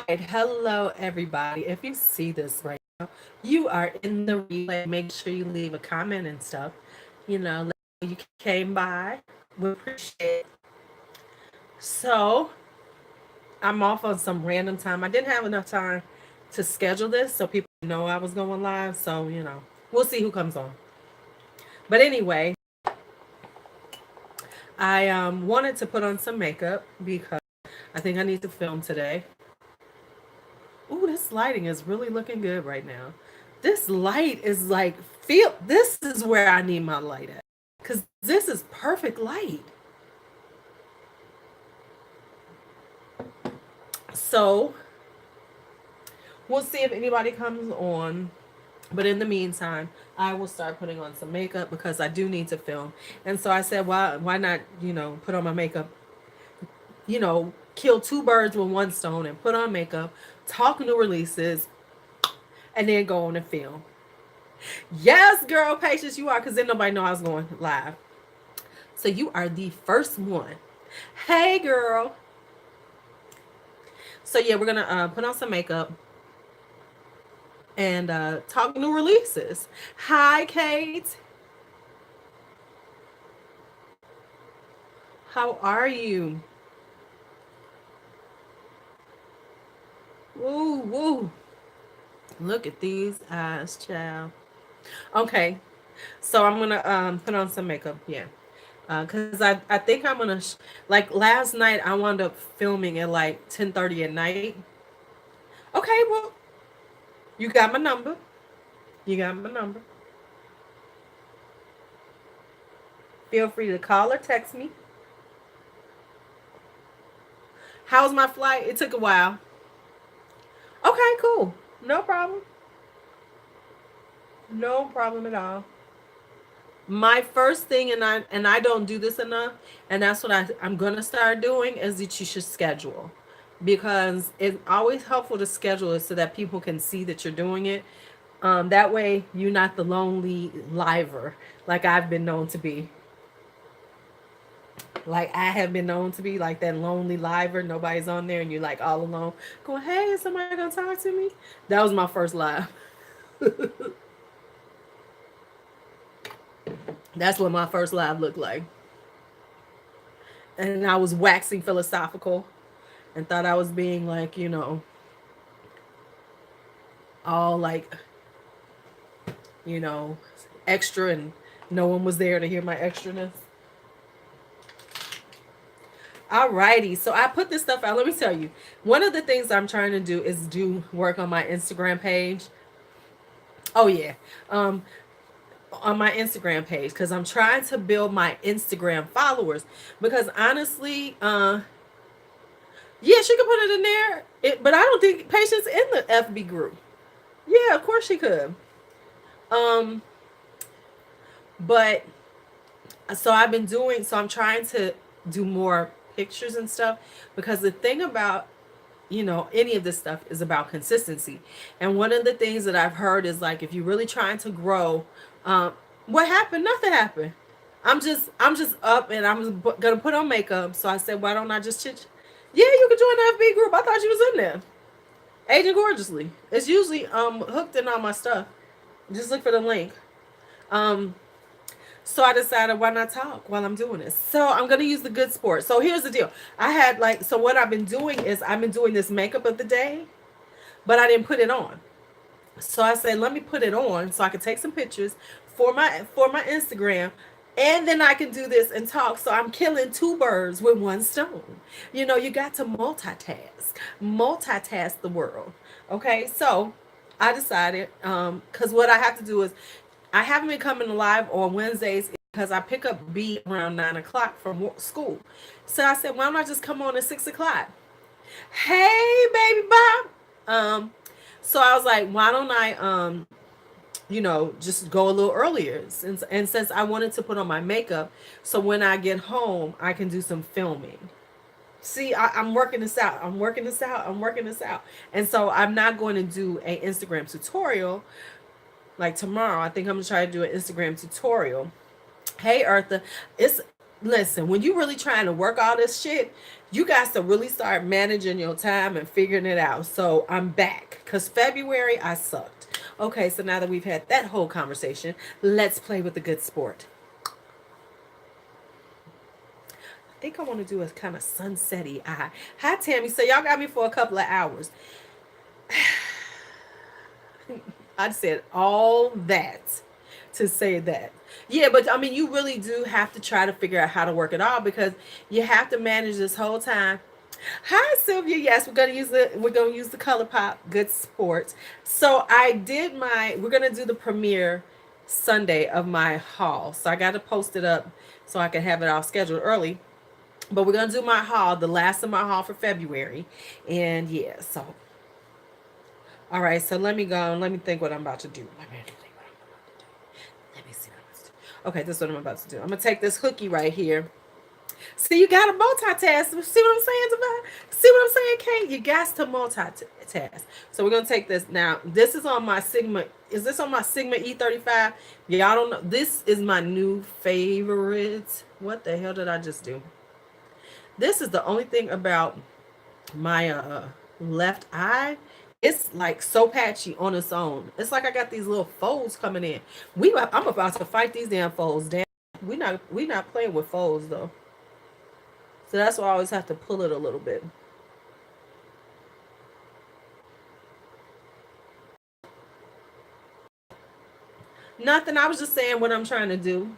right, hello everybody. If you see this right now, you are in the replay. Make sure you leave a comment and stuff. Let me know you came by. We appreciate it. So I'm off on some random time. I didn't have enough time to schedule this so people know I was going live. So we'll see who comes on. But anyway, I wanted to put on some makeup because I think I need to film today. Ooh, this lighting is really looking good right now. This light is like, this is where I need my light at. Because this is perfect light. So we'll see if anybody comes on. But in the meantime, I will start putting on some makeup because I do need to film. And so I said, why not, put on my makeup, kill two birds with one stone and put on makeup, talk new releases, and then go on and film. Yes, girl, patience you are, because then nobody know I was going live. So you are the first one. Hey, girl. So yeah, we're gonna put on some makeup and talk new releases. Hi, Kate. How are you? Woo, woo. Look at these eyes, child. Okay, so I'm gonna put on some makeup. Yeah. Cause I think I'm gonna like last night I wound up filming at like 10:30 at night. Okay, well you got my number. You got my number. Feel free to call or text me. How's my flight? It took a while. Okay, cool. No problem. No problem at all. My first thing, and I don't do this enough, and that's what I'm gonna start doing, is that you should schedule, because it's always helpful to schedule it so that people can see that you're doing it. That way you're not the lonely liver like I've been known to be. Like I have been known to be like that lonely liver. Nobody's on there, and you're like all alone, going, "Hey, is somebody gonna talk to me?" That was my first live. That's what my first live looked like, and I was waxing philosophical, and thought I was being like, all like, you know, extra, and no one was there to hear my extraness. Alrighty, so I put this stuff out. Let me tell you, one of the things I'm trying to do is do work on my Instagram page. Oh yeah, um, on my Instagram page, because I'm trying to build my Instagram followers. Because honestly, yeah, she could put it in there, but I don't think Patience in the FB group. Yeah, of course she could. Um, but so I've been doing. So I'm trying to do more pictures and stuff, because the thing about any of this stuff is about consistency. And one of the things that I've heard is like, if you're really trying to grow, um what happened? Nothing happened. I'm just up, and I'm gonna put on makeup. So I said, why don't I just chit? Yeah, you could join the FB group. I thought you was in there. Aging Gorgeously. It's usually hooked in all my stuff. Just look for the link. um So I decided, why not talk while I'm doing this? So I'm gonna use the good sport. So here's the deal. I had like, so what I've been doing is I've been doing this makeup of the day, but I didn't put it on. So I said, let me put it on so I can take some pictures for my Instagram, and then I can do this and talk. So I'm killing two birds with one stone. You got to multitask the world. Okay, so I decided, because what I have to do is, I haven't been coming live on Wednesdays because I pick up B around 9 o'clock from school. So I said, why don't I just come on at 6 o'clock? Hey, baby Bob. So I was like, why don't I, just go a little earlier, since I wanted to put on my makeup, so when I get home, I can do some filming. See, I'm working this out. I'm working this out. I'm working this out. And so I'm not going to do an Instagram tutorial like tomorrow. I think I'm gonna try to do an Instagram tutorial. Hey, Eartha, it's Listen, when you really trying to work all this shit, you guys to really start managing your time and figuring it out. So I'm back because February I sucked. Okay, so now that we've had that whole conversation, let's play with the good sport. I think I want to do a kind of sunsetty eye. Hi, Tammy. So y'all got me for a couple of hours. I said all that to say that. Yeah, but I mean, you really do have to try to figure out how to work it all because you have to manage this whole time. Hi, Sylvia. Yes, we're gonna use the Color Pop Good Sports. So I did my. We're gonna do the premiere Sunday of my haul. So I got to post it up so I can have it all scheduled early. But we're gonna do my haul, the last of my haul for February, and yeah. So all right. So let me go. And let me think what I'm about to do. Let me think what I'm about to do. Let me see what I'm about to do. Okay, this is what I'm about to do. I'm gonna take this hooky right here. See, you gotta multitask. See what I'm saying, Devon? See what I'm saying, Kate? You got to multitask. So we're gonna take this now. This is on my Sigma. Is this on my Sigma E35? Y'all don't know. This is my new favorite. What the hell did I just do? This is the only thing about my left eye. It's like so patchy on its own. It's like I got these little folds coming in. I'm about to fight these damn folds. Damn, we not playing with folds though. So that's why I always have to pull it a little bit. Nothing. I was just saying what I'm trying to do.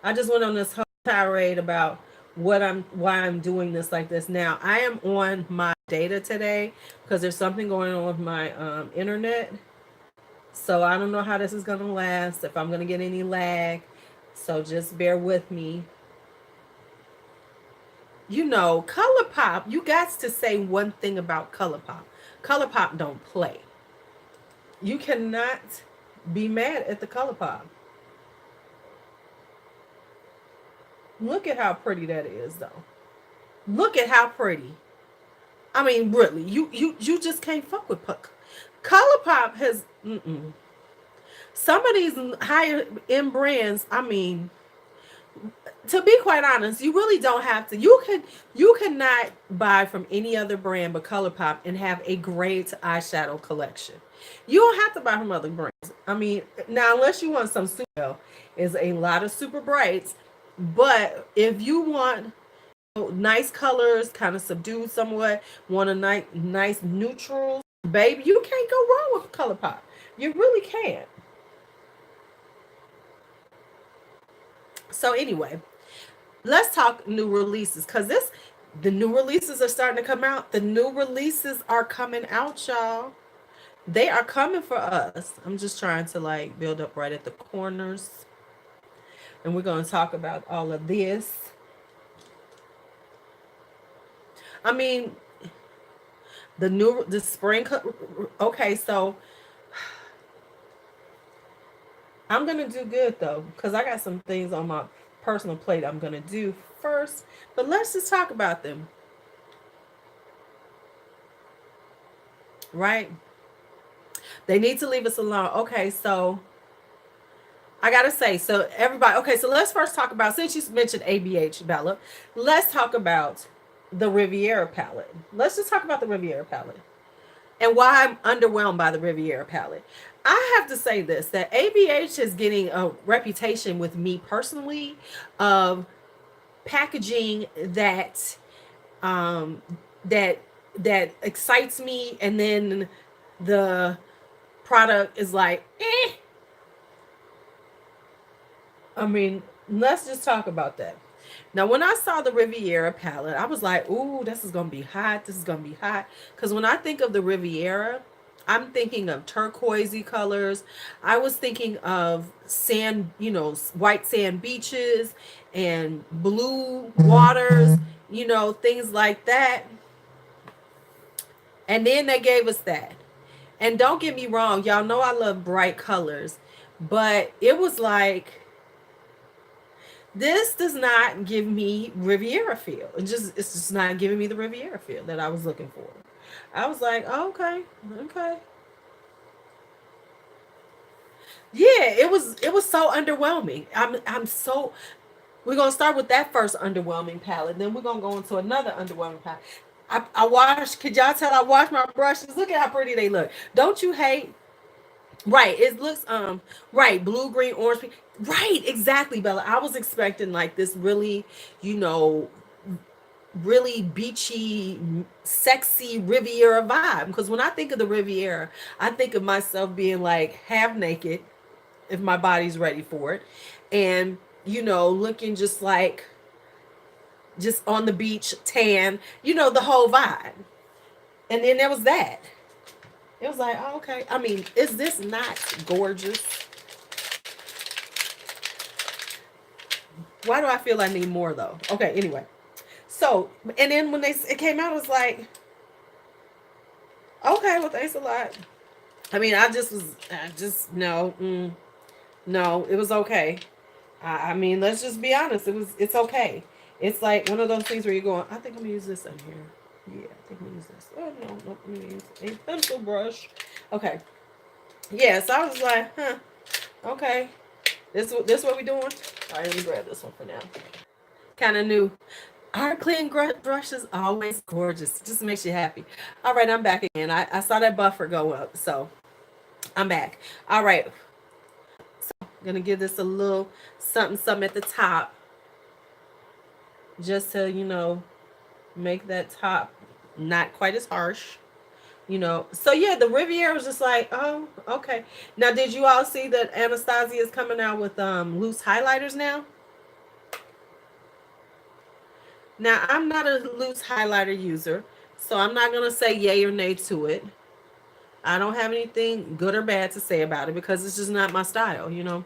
I just went on this whole tirade about why I'm doing this like this. Now I am on my data today because there's something going on with my internet. So I don't know how this is gonna last. If I'm gonna get any lag, so just bear with me. Color Pop. You got to say one thing about Color Pop. Color Pop don't play. You cannot be mad at the Color Pop. Look at how pretty that is, though. Look at how pretty. I mean, really, you just can't fuck with Puck. Color Pop has some of these higher end brands. I mean, to be quite honest, you really don't have to. You cannot buy from any other brand but Color Pop and have a great eyeshadow collection. You don't have to buy from other brands. I mean, now unless you want some super, is a lot of super brights. But if you want nice colors, kind of subdued somewhat, want a nice neutrals, baby, you can't go wrong with Color Pop. You really can't. So anyway, let's talk new releases because the new releases are starting to come out. The new releases are coming out, y'all. They are coming for us. I'm just trying to like build up right at the corners. And we're going to talk about all of this. I mean, the spring. Okay, so I'm going to do good though because I got some things on my personal plate I'm going to do first. But let's just talk about them. Right? They need to leave us alone. Okay, so I gotta say, so everybody, okay, so let's first talk about, since you mentioned ABH, Bella, let's talk about the Riviera palette. Let's just talk about the Riviera palette and why I'm underwhelmed by the Riviera palette. I have to say this, that ABH is getting a reputation with me personally of packaging um that that excites me, and then the product is like, eh. I mean, let's just talk about that. Now, when I saw the Riviera palette, I was like, ooh, this is going to be hot. This is going to be hot. Because when I think of the Riviera, I'm thinking of turquoisey colors. I was thinking of sand, white sand beaches and blue waters, things like that. And then they gave us that. And don't get me wrong, y'all know I love bright colors, but it was like, this does not give me Riviera feel. It's just not giving me the Riviera feel that I was looking for. I was like, oh, okay. Yeah, it was so underwhelming. I'm so We're gonna start with that first underwhelming palette. Then we're gonna go into another underwhelming palette. I wash. Could y'all tell I wash my brushes? Look at how pretty they look. Don't you hate? Right. It looks right, blue, green, orange. Right, exactly, Bella. I was expecting like this really, you know, really beachy, sexy Riviera vibe. Because when I think of the Riviera, I think of myself being like half naked if my body's ready for it. And, you know, looking just on the beach, tan, you know, the whole vibe. And then there was that. It was like, oh, okay. I mean, is this not gorgeous? Why do I feel I need more though? Okay, anyway. So, and then when it came out, it was like, okay, well, thanks a lot. I mean, I just, no, no, it was okay. I mean, let's just be honest. It's okay. It's like one of those things where you're going, I think I'm gonna use this in here. Yeah, I think I'm gonna use this. Oh, no, no, I'm gonna use a pencil brush. Okay. Yeah, so I was like, huh, okay. This what we doing? All right, let me grab this one for now. Kind of new. Our clean brush is always gorgeous. It just makes you happy. All right, I'm back again. I saw that buffer go up, so I'm back. All right, I'm gonna give this a little something, something at the top, just to, you know, make that top not quite as harsh. You know, so yeah, the Riviera was just like, oh, okay. Now, did you all see that Anastasia is coming out with loose highlighters now? Now, I'm not a loose highlighter user, so I'm not gonna say yay or nay to it. I don't have anything good or bad to say about it because it's just not my style, you know.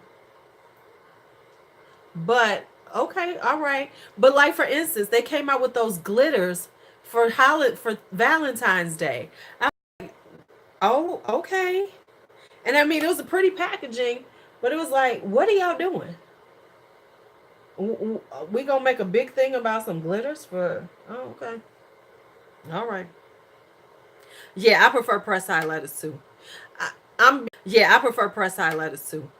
But okay, all right. But like for instance, they came out with those glitters for Valentine's Day. Oh, okay. And I mean, it was a pretty packaging, but it was like, what are y'all doing? We gonna make a big thing about some glitters for? Oh, okay, all right. Yeah, I prefer press highlighters too. I prefer press highlighters too.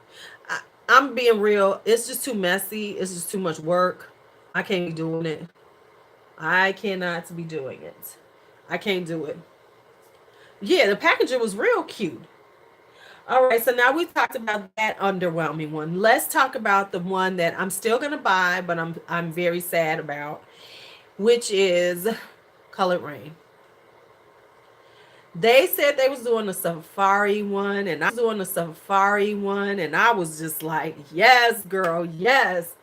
I, I'm being real. It's just too messy. It's just too much work. I can't be doing it. I cannot be doing it. I can't do it. Yeah, the packaging was real cute. All right, so now we talked about that underwhelming one. Let's talk about the one that I'm still gonna buy, but I'm very sad about, which is Colored Rain. They said they was doing a safari one, and I was just like, yes, girl, yes.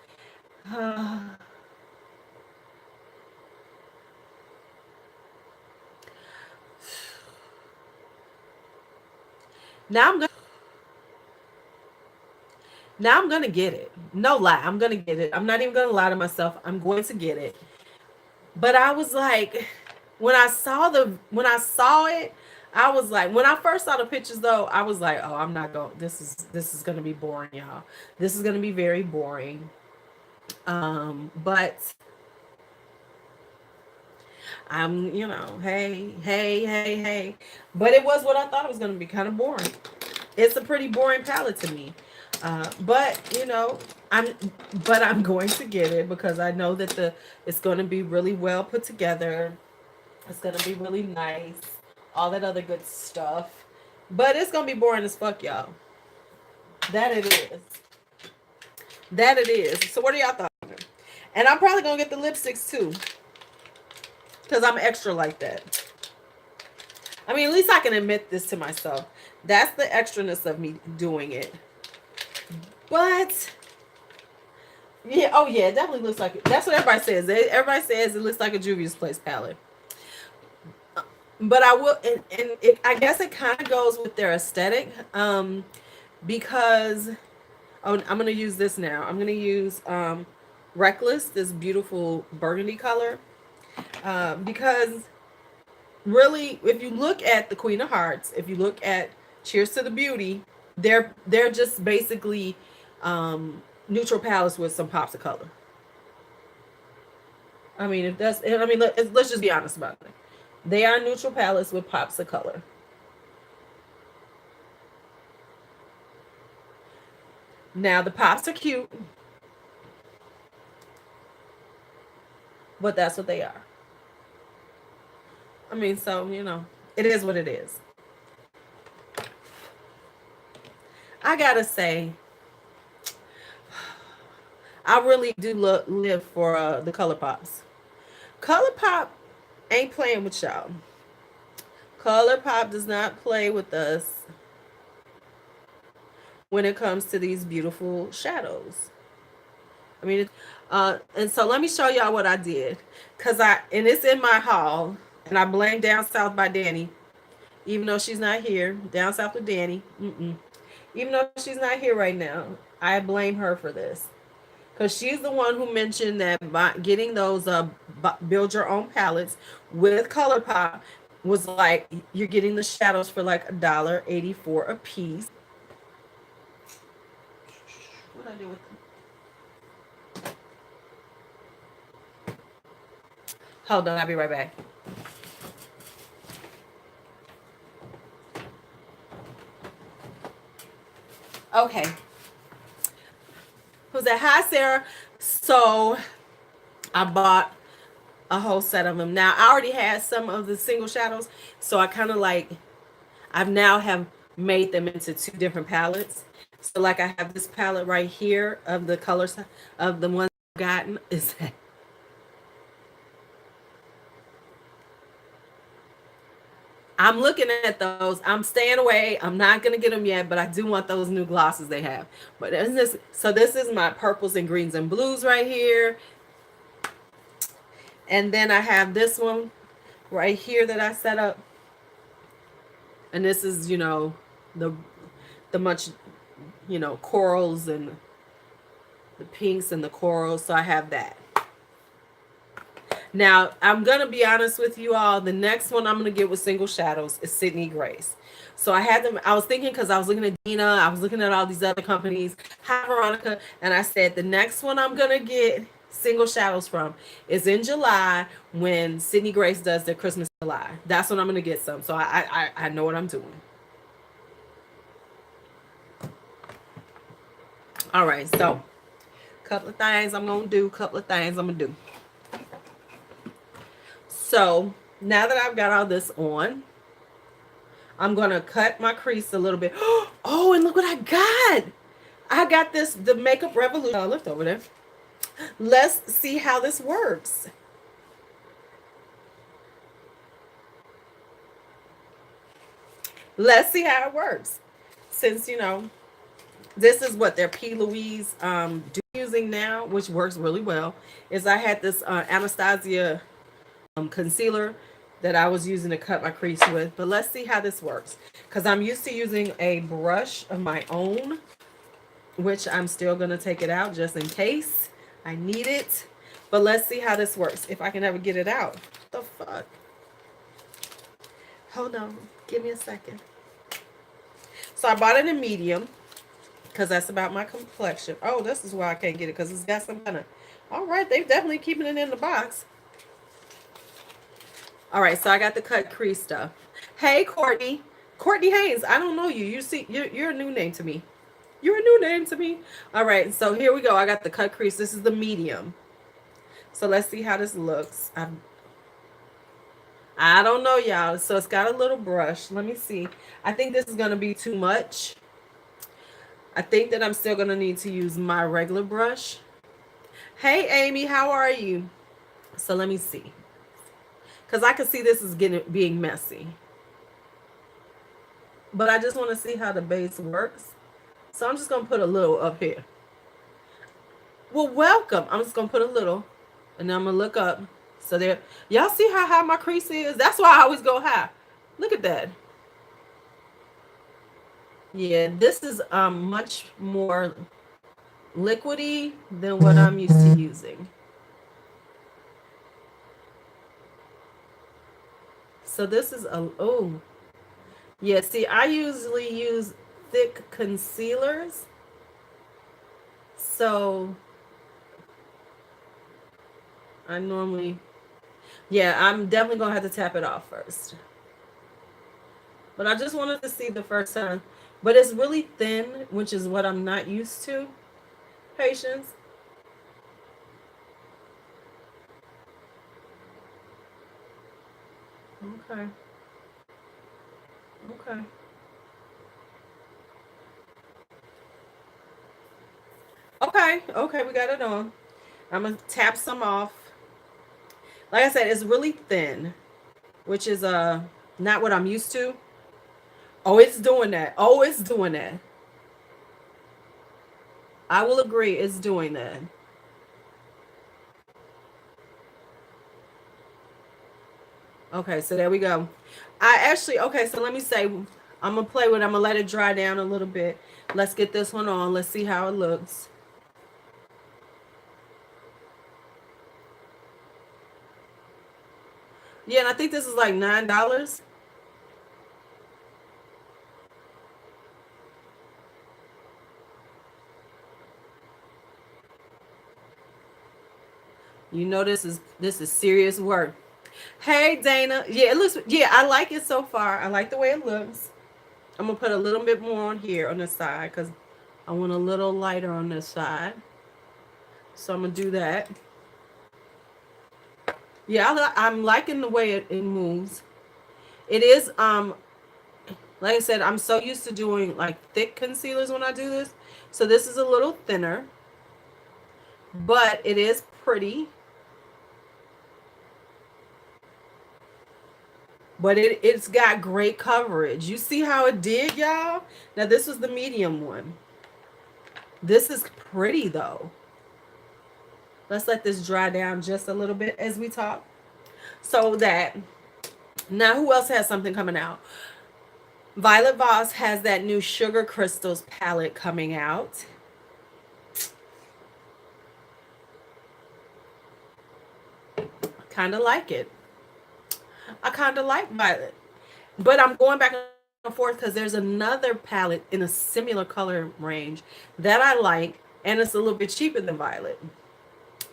now I'm gonna now I'm gonna get it. No lie, I'm gonna get it. I'm not even gonna lie to myself. I'm going to get it. But I was like, when I saw it, I was like, when I first saw the pictures though, I was like, oh, I'm not going. This is gonna be boring, y'all. This is gonna be very boring. But I'm, you know, hey, hey, hey, hey. But it was what I thought it was gonna be, kind of boring. It's a pretty boring palette to me. But you know, I'm I'm going to get it because I know that the it's going to be really well put together. It's going to be really nice. All that other good stuff. But it's going to be boring as fuck, y'all. That it is. That it is. So what are y'all thoughts? And I'm probably going to get the lipsticks too because I'm extra like that. I mean, at least I can admit this to myself. That's the extraness of me doing it. But yeah, oh yeah, it definitely looks like it. That's what everybody says. Everybody says it looks like a Juvia's Place palette. But I will, I guess it kind of goes with their aesthetic, because oh, I'm gonna use this now. I'm gonna use Reckless, this beautiful burgundy color, because really, if you look at the Queen of Hearts, if you look at Cheers to the Beauty, they're just basically neutral palettes with some pops of color. I mean, if that's, I mean, let's just be honest about it. They are neutral palettes with pops of color. Now the pops are cute. but that's what they are. I mean, so, it is what it is. I gotta say, I really do live for the Color Pops. Color Pop ain't playing with y'all. Color Pop does not play with us when it comes to these beautiful shadows. I mean, and so let me show y'all what I did, and it's in my haul, and I blame Down South by Danny, even though she's not here. Down South with Danny, even though she's not here right now, I blame her for this, because she's the one who mentioned that getting those build your own palettes with ColourPop was like you're getting the shadows for like $1.84 a piece. What I do with them? Hold on, I'll be right back. Okay. Who's that? Hi, Sarah. So I bought a whole set of them. Now I already had some of the single shadows, so I kind of like I've now have made them into two different palettes. So like I have this palette right here of the colors of the ones I've gotten. Is that I'm looking at those. I'm staying away. I'm not gonna get them yet, but I do want those new glosses they have. But this is my purples and greens and blues right here. And then I have this one right here that I set up. And this is, the much, corals and the pinks and the corals. So I have that. Now, I'm going to be honest with you all. The next one I'm going to get with single shadows is Sydney Grace. So I had them. I was thinking, because I was looking at Dina. I was looking at all these other companies. Hi, Veronica. And I said, the next one I'm going to get single shadows from is in July when Sydney Grace does their Christmas July. That's when I'm going to get some. So I know what I'm doing. All right. So couple of things I'm going to do. So now that I've got all this on, I'm going to cut my crease a little bit. Oh, and look what I got. I got the Makeup Revolution left over there. Let's see how this works. Let's see how it works. Since, this is what their P. Louise using now, which works really well, is I had this Anastasia concealer that I was using to cut my crease with. But let's see how this works, because I'm used to using a brush of my own, which I'm still going to take it out just in case I need it. But let's see how this works, if I can ever get it out. What the fuck? Hold on. Give me a second. So I bought it in medium because that's about my complexion. Oh, this is why I can't get it, because it's got some kind of... All right, they're definitely keeping it in the box. All right, so I got the cut crease stuff. Hey, Courtney. Courtney Haynes. I don't know you. You're a new name to me. You're a new name to me. All right, so here we go. I got the cut crease. This is the medium. So let's see how this looks. I don't know, y'all. So it's got a little brush. Let me see. I think this is going to be too much. I think that I'm still going to need to use my regular brush. Hey, Amy, how are you? So let me see. Because I can see this is being messy. But I just want to see how the base works. So I'm just going to put a little up here. Well, welcome. I'm just going to put a little. And then I'm going to look up. So there. Y'all see how high my crease is? That's why I always go high. Look at that. Yeah, this is much more liquidy than what I'm used to using. So this is oh. Yeah, see, I usually use thick concealers. So I normally, yeah, I'm definitely going to have to tap it off first. But I just wanted to see the first time. But it's really thin, which is what I'm not used to. Patience. Okay. Okay. Okay. Okay. We got it on. I'm gonna tap some off. Like I said, it's really thin, which is not what I'm used to. Oh, it's doing that. Oh, it's doing that. I will agree. It's doing that. Okay, so there we go. I actually, okay, so let me say, I'm gonna play with it. I'm gonna let it dry down a little bit. Let's get this one on. Let's see how it looks. Yeah, and I think this is like $9. You know this is serious work. Hey Dana. Yeah, it looks, yeah, I like it so far. I like the way it looks. I'm gonna put a little bit more on here on this side because I want a little lighter on this side. So I'm gonna do that. Yeah, I'm liking the way it moves. It is like I said, I'm so used to doing like thick concealers when I do this. So this is a little thinner, but it is pretty. But it's got great coverage. You see how it did, y'all? Now this was the medium one. This is pretty though. Let's let this dry down just a little bit as we talk. So that now who else has something coming out? Violet Voss has that new Sugar Crystals palette coming out. Kind of like it. I kind of like Violet. But I'm going back and forth because there's another palette in a similar color range that I like, and it's a little bit cheaper than Violet.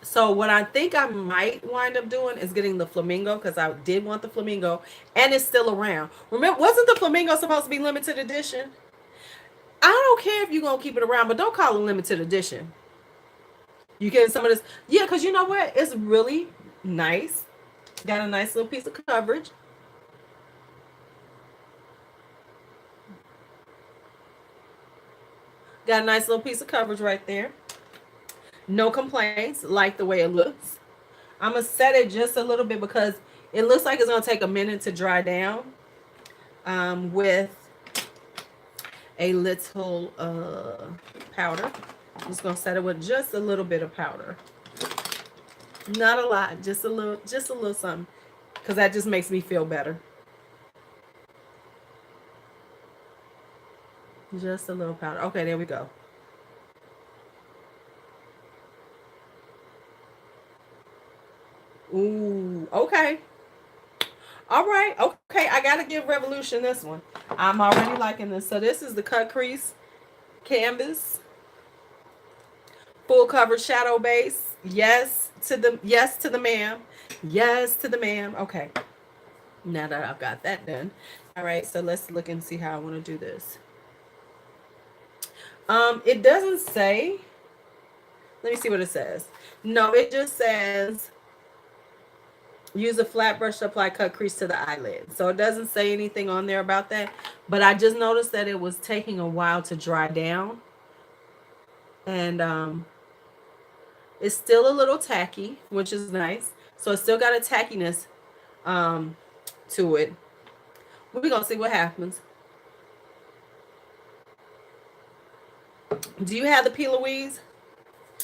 So what I think I might wind up doing is getting the flamingo because I did want the flamingo, and it's still around. Remember, wasn't the flamingo supposed to be limited edition? I don't care if you're gonna keep it around, but don't call it limited edition. You getting some of this? Yeah, because you know what? It's really nice. Got a nice little piece of coverage. Got a nice little piece of coverage right there. No complaints. Like the way it looks. I'm gonna set it just a little bit because it looks like it's gonna take a minute to dry down. With a little powder. I'm just gonna set it with just a little bit of powder. Not a lot, just a little something, because that just makes me feel better. Just a little powder. Okay, there we go. Ooh, okay. All right, okay. I gotta give Revolution this one. I'm already liking this. So this is the cut crease canvas, full coverage shadow base. Yes to the ma'am. Yes to the ma'am. Okay. Now that I've got that done. All right, so let's look and see how I want to do this. It doesn't say. Let me see what it says. No, it just says use a flat brush to apply cut crease to the eyelid. So it doesn't say anything on there about that. But I just noticed that it was taking a while to dry down. And it's still a little tacky, which is nice. So it's still got a tackiness um, to it. We're going to see what happens. Do you have the P. Louise?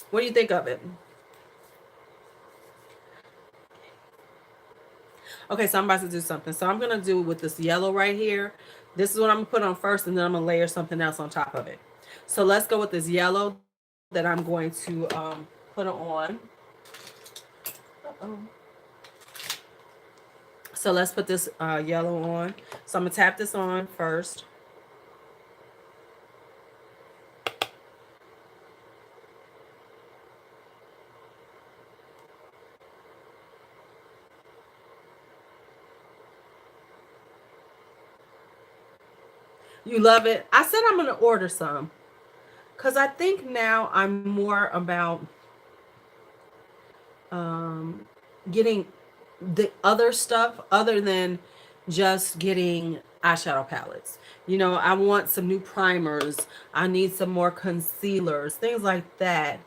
What do you think of it? Okay, so I'm about to do something. So I'm going to do with this yellow right here. This is what I'm going to put on first, and then I'm going to layer something else on top of it. So let's go with this yellow that I'm going to put on. Uh-oh. So let's put this yellow on. So I'm going to tap this on first. You love it? I said I'm going to order some. Because I think now I'm more about getting the other stuff other than just getting eyeshadow palettes. You know, I want some new primers. I need some more concealers, things like that,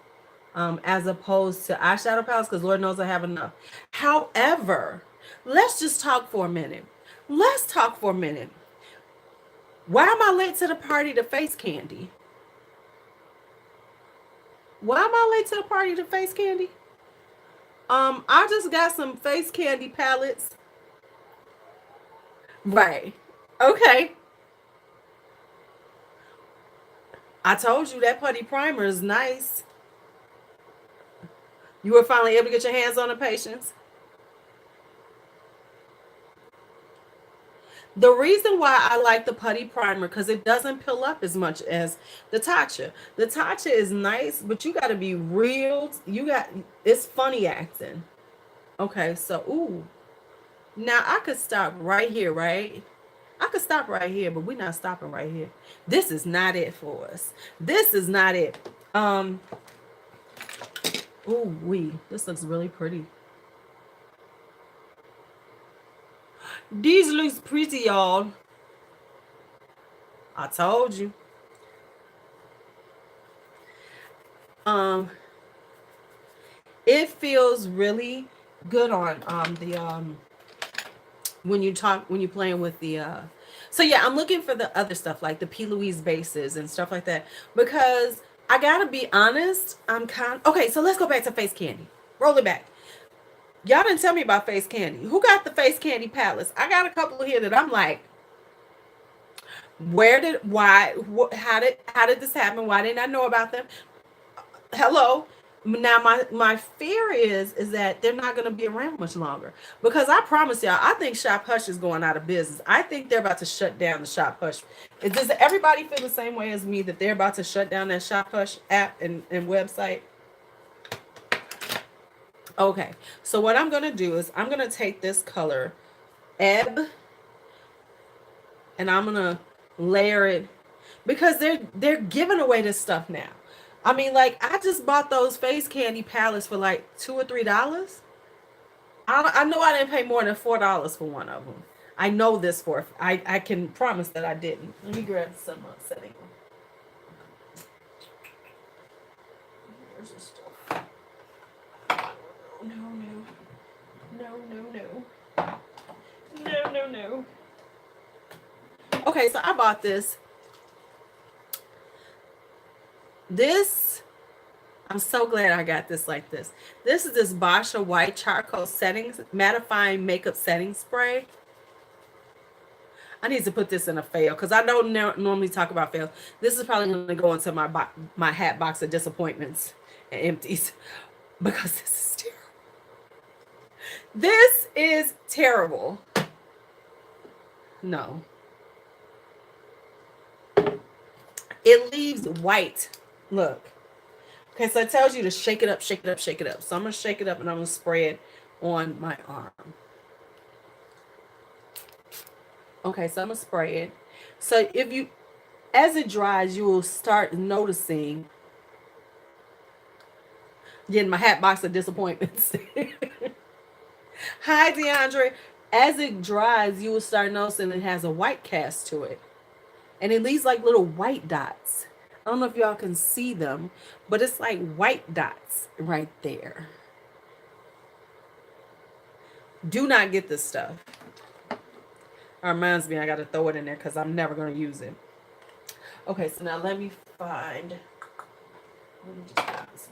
as opposed to eyeshadow palettes, because Lord knows I have enough. However, let's just talk for a minute. Let's talk for a minute. Why am I late to the party to face candy? Why am I late to the party to face candy? I just got some face candy palettes. Right. Okay. I told you that putty primer is nice. You were finally able to get your hands on the patients. The reason why I like the putty primer, because it doesn't pill up as much as the Tatcha. The Tatcha is nice, but you got to be real. It's funny acting. Okay, so, ooh. Now I could stop right here, right? I could stop right here, but we're not stopping right here. This is not it for us. This is not it. Um, this looks really pretty. These looks pretty, y'all. I told you. Um, it feels really good on the when you're playing with the so yeah, I'm looking for the other stuff like the P. Louise bases and stuff like that, because I gotta be honest, okay, so let's go back to face candy. Roll it back. Y'all didn't tell me about face candy. Who got the face candy palettes? I got a couple here that I'm like, how did this happen? Why didn't I know about them? Hello. Now my fear is that they're not going to be around much longer, because I promise y'all, I think Shop Hush is going out of business. I think they're about to shut down the Shop Hush. Does everybody feel the same way as me, that they're about to shut down that Shop Hush app and website? Okay, so what I'm going to do is I'm going to take this color Ebb, and I'm going to layer it, because they're giving away this stuff now. I mean, like, I just bought those face candy palettes for like $2 or $3. I know I didn't pay more than $4 for one of them. I know this for I can promise that I didn't. Let me grab some setting. Here's the stuff. No, no, no, no, no, no, no, no. Okay, so I bought this. I'm so glad I got this like this. This is this Basha White Charcoal Settings Mattifying Makeup Setting Spray. I need to put this in a fail, because I don't normally talk about fails. This is probably going to go into my hat box of disappointments and empties, because this is terrible. This is terrible. No. It leaves white. Look. Okay, so it tells you to shake it up, shake it up, shake it up. So I'm going to shake it up, and I'm going to spray it on my arm. Okay, so I'm going to spray it. So as it dries, you will start noticing, getting my hat box of disappointments. Hi, DeAndre. As it dries, you will start noticing it has a white cast to it. And it leaves like little white dots. I don't know if y'all can see them, but it's like white dots right there. Do not get this stuff. It reminds me, I got to throw it in there because I'm never going to use it. Okay, so now let me just grab this.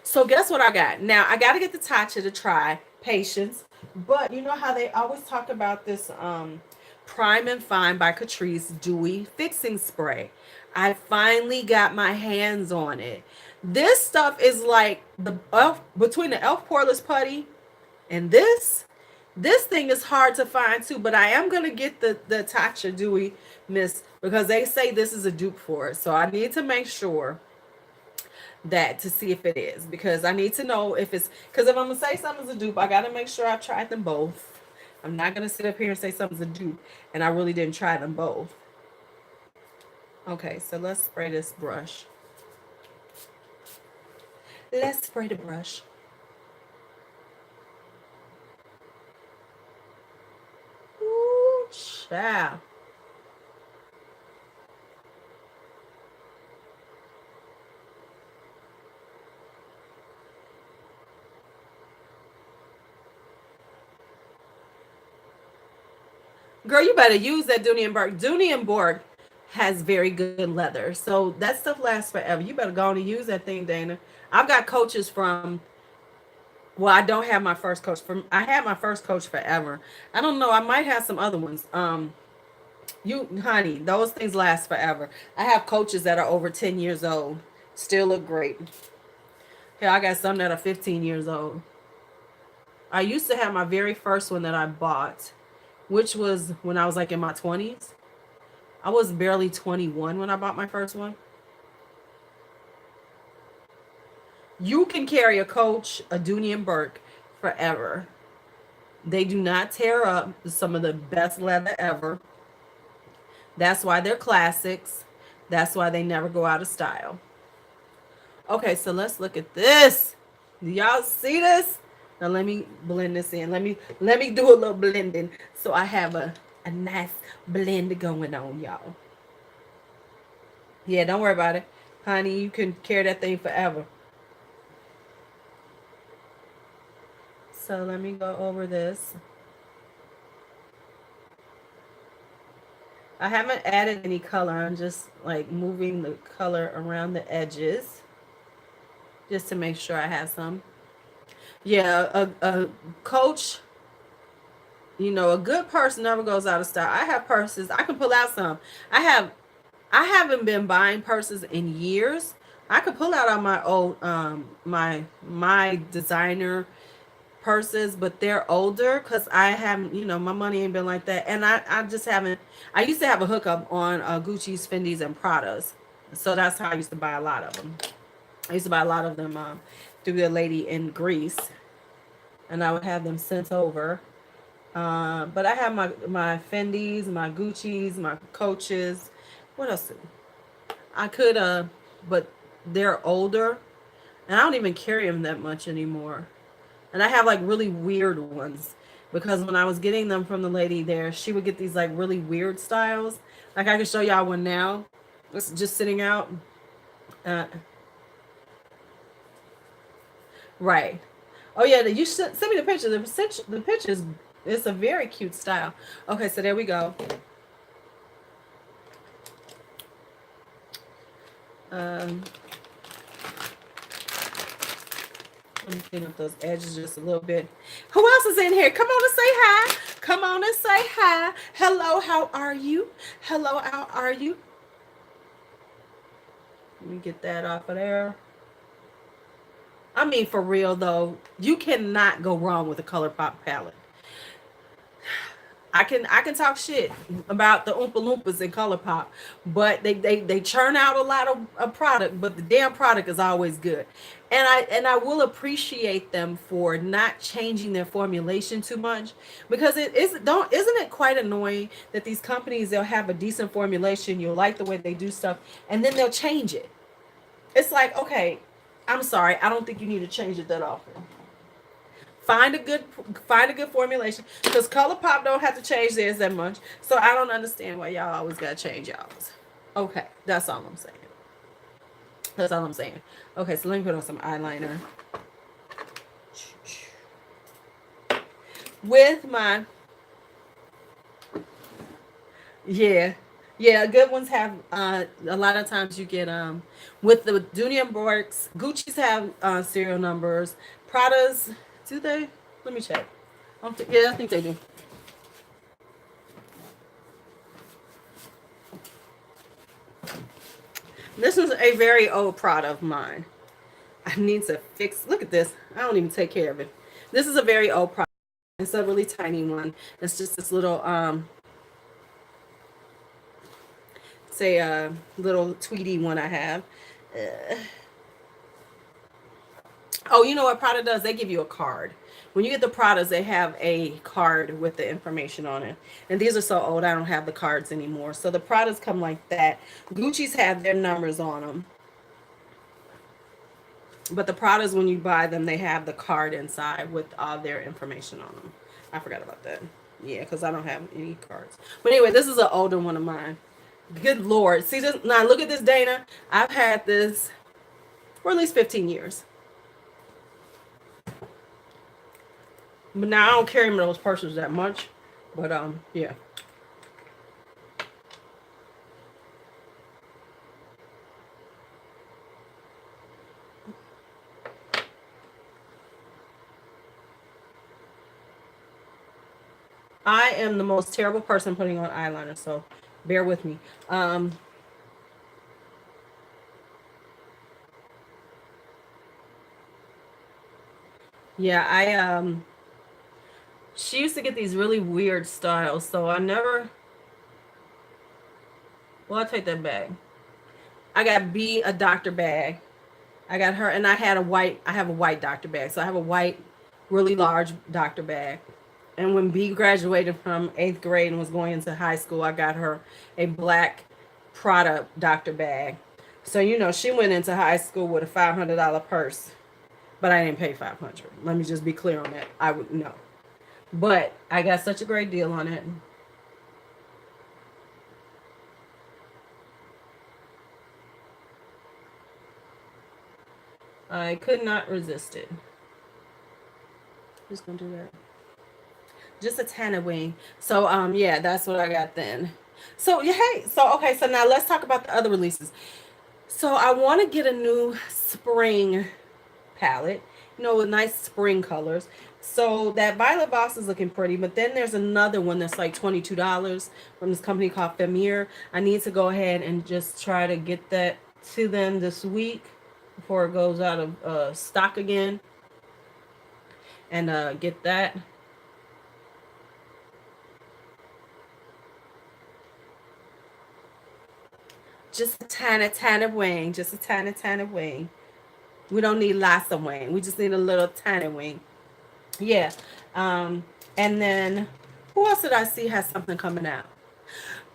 So guess what I got? Now, I got to get the Tatcha to try. Patience. But you know how they always talk about this Prime and Fine by Catrice Dewy Fixing Spray. I finally got my hands on it. This stuff is like between the Elf Poreless Putty and this thing is hard to find too, but I am going to get the Tatcha Dewy Mist, because they say this is a dupe for it. So I need to make sure that to see if it is, because I need to know if it's, because if I'm going to say something's a dupe, I got to make sure I've tried them both. I'm not going to sit up here and say something's a dupe and I really didn't try them both. Okay, so let's spray this brush. Let's spray the brush. Ciao. Girl, you better use that Dooney and Burke. Dooney and Burke has very good leather. So that stuff lasts forever. You better go on and use that thing, Dana. I've got coaches from, well, I don't have my first coach from, I had my first coach forever. I don't know, I might have some other ones. You honey, those things last forever. I have coaches that are over 10 years old. Still look great. Hell, I got some that are 15 years old. I used to have my very first one that I bought, which was when I was like in my 20s. I was barely 21 when I bought my first one. You can carry a Coach, a Dooney and Burke forever. They do not tear up. Some of the best leather ever. That's why they're classics. That's why they never go out of style. Okay, so let's look at this. Do y'all see this? Now let me blend this in. Let me do a little blending so I have a nice blend going on, y'all. Yeah, don't worry about it. Honey, you can carry that thing forever. So let me go over this. I haven't added any color. I'm just like moving the color around the edges just to make sure I have some. Yeah, a coach, a good purse never goes out of style. I have purses. I can pull out some. I haven't been buying purses in years. I could pull out on my old my designer purses, but they're older because I haven't, my money ain't been like that. And I just haven't. I used to have a hookup on Gucci's, Fendi's, and Prada's. So that's how I used to buy a lot of them. I used to buy a lot of them through the lady in Greece, and I would have them sent over. But I have my Fendi's, my Gucci's, my Coaches. What else? I could but they're older, and I don't even carry them that much anymore. And I have like really weird ones because when I was getting them from the lady there, she would get these like really weird styles. Like I can show y'all one now. It's just sitting out. Uh, right. Oh yeah, you should send me the picture. The pictures. It's a very cute style. Okay, so there we go. Um, Let me clean up those edges just a little bit. Who else is in here? Come on and say hi. Come on and say hi. Hello, how are you? Hello, how are you? Let me get that off of there. I mean, for real though, you cannot go wrong with a ColourPop palette. I can talk shit about the Oompa Loompas in ColourPop, but they churn out a lot of product, but the damn product is always good. And I will appreciate them for not changing their formulation too much, because isn't it quite annoying that these companies, they'll have a decent formulation, you'll like the way they do stuff, and then they'll change it. It's like, okay, I'm sorry, I don't think you need to change it that often. Find a good formulation, because ColourPop don't have to change theirs that much. So I don't understand why y'all always gotta change y'all's. Okay, that's all I'm saying. That's all I'm saying. Okay, so let me put on some eyeliner with my, yeah. Yeah, good ones have a lot of times you get with the Dooney and Burke's, Gucci's have serial numbers. Prada's, do they? Let me check. Yeah, I think they do. This is a very old Prada of mine. I need to fix. Look at this. I don't even take care of it. This is a very old Prada. It's a really tiny one. It's just this little say a little tweedy one I have. Oh, you know what Prada does? They give you a card. When you get the Pradas, they have a card with the information on it. And these are so old, I don't have the cards anymore. So the Pradas come like that. Gucci's have their numbers on them. But the Pradas, when you buy them, they have the card inside with all their information on them. I forgot about that. Yeah, because I don't have any cards. But anyway, this is an older one of mine. Good Lord. See this? Now look at this, Dana. I've had this for at least 15 years. But now I don't carry those purses that much. But yeah. I am the most terrible person putting on eyeliner, so bear with me. Yeah, she used to get these really weird styles, so I never. Well, I take that back. I got B a doctor bag. I got her, and I had a white. I have a white doctor bag, so I have a white, really large doctor bag. And when B graduated from 8th grade and was going into high school, I got her a black Prada doctor bag. So she went into high school with a $500 purse, but I didn't pay 500. Let me just be clear on that. I would know, but I got such a great deal on it. I could not resist it. Just gonna do that. Just a tanner wing. So yeah, that's what I got then. So yeah, hey, so okay, so now let's talk about the other releases. So I want to get a new spring palette, with nice spring colors. So that Violet Voss is looking pretty, but then there's another one that's like $22 from this company called Femir. I need to go ahead and just try to get that to them this week before it goes out of stock again, and get that. Just a tiny wing. Just a tiny wing. We don't need lots of wing. We just need a little tiny wing. Yeah. And then who else did I see has something coming out?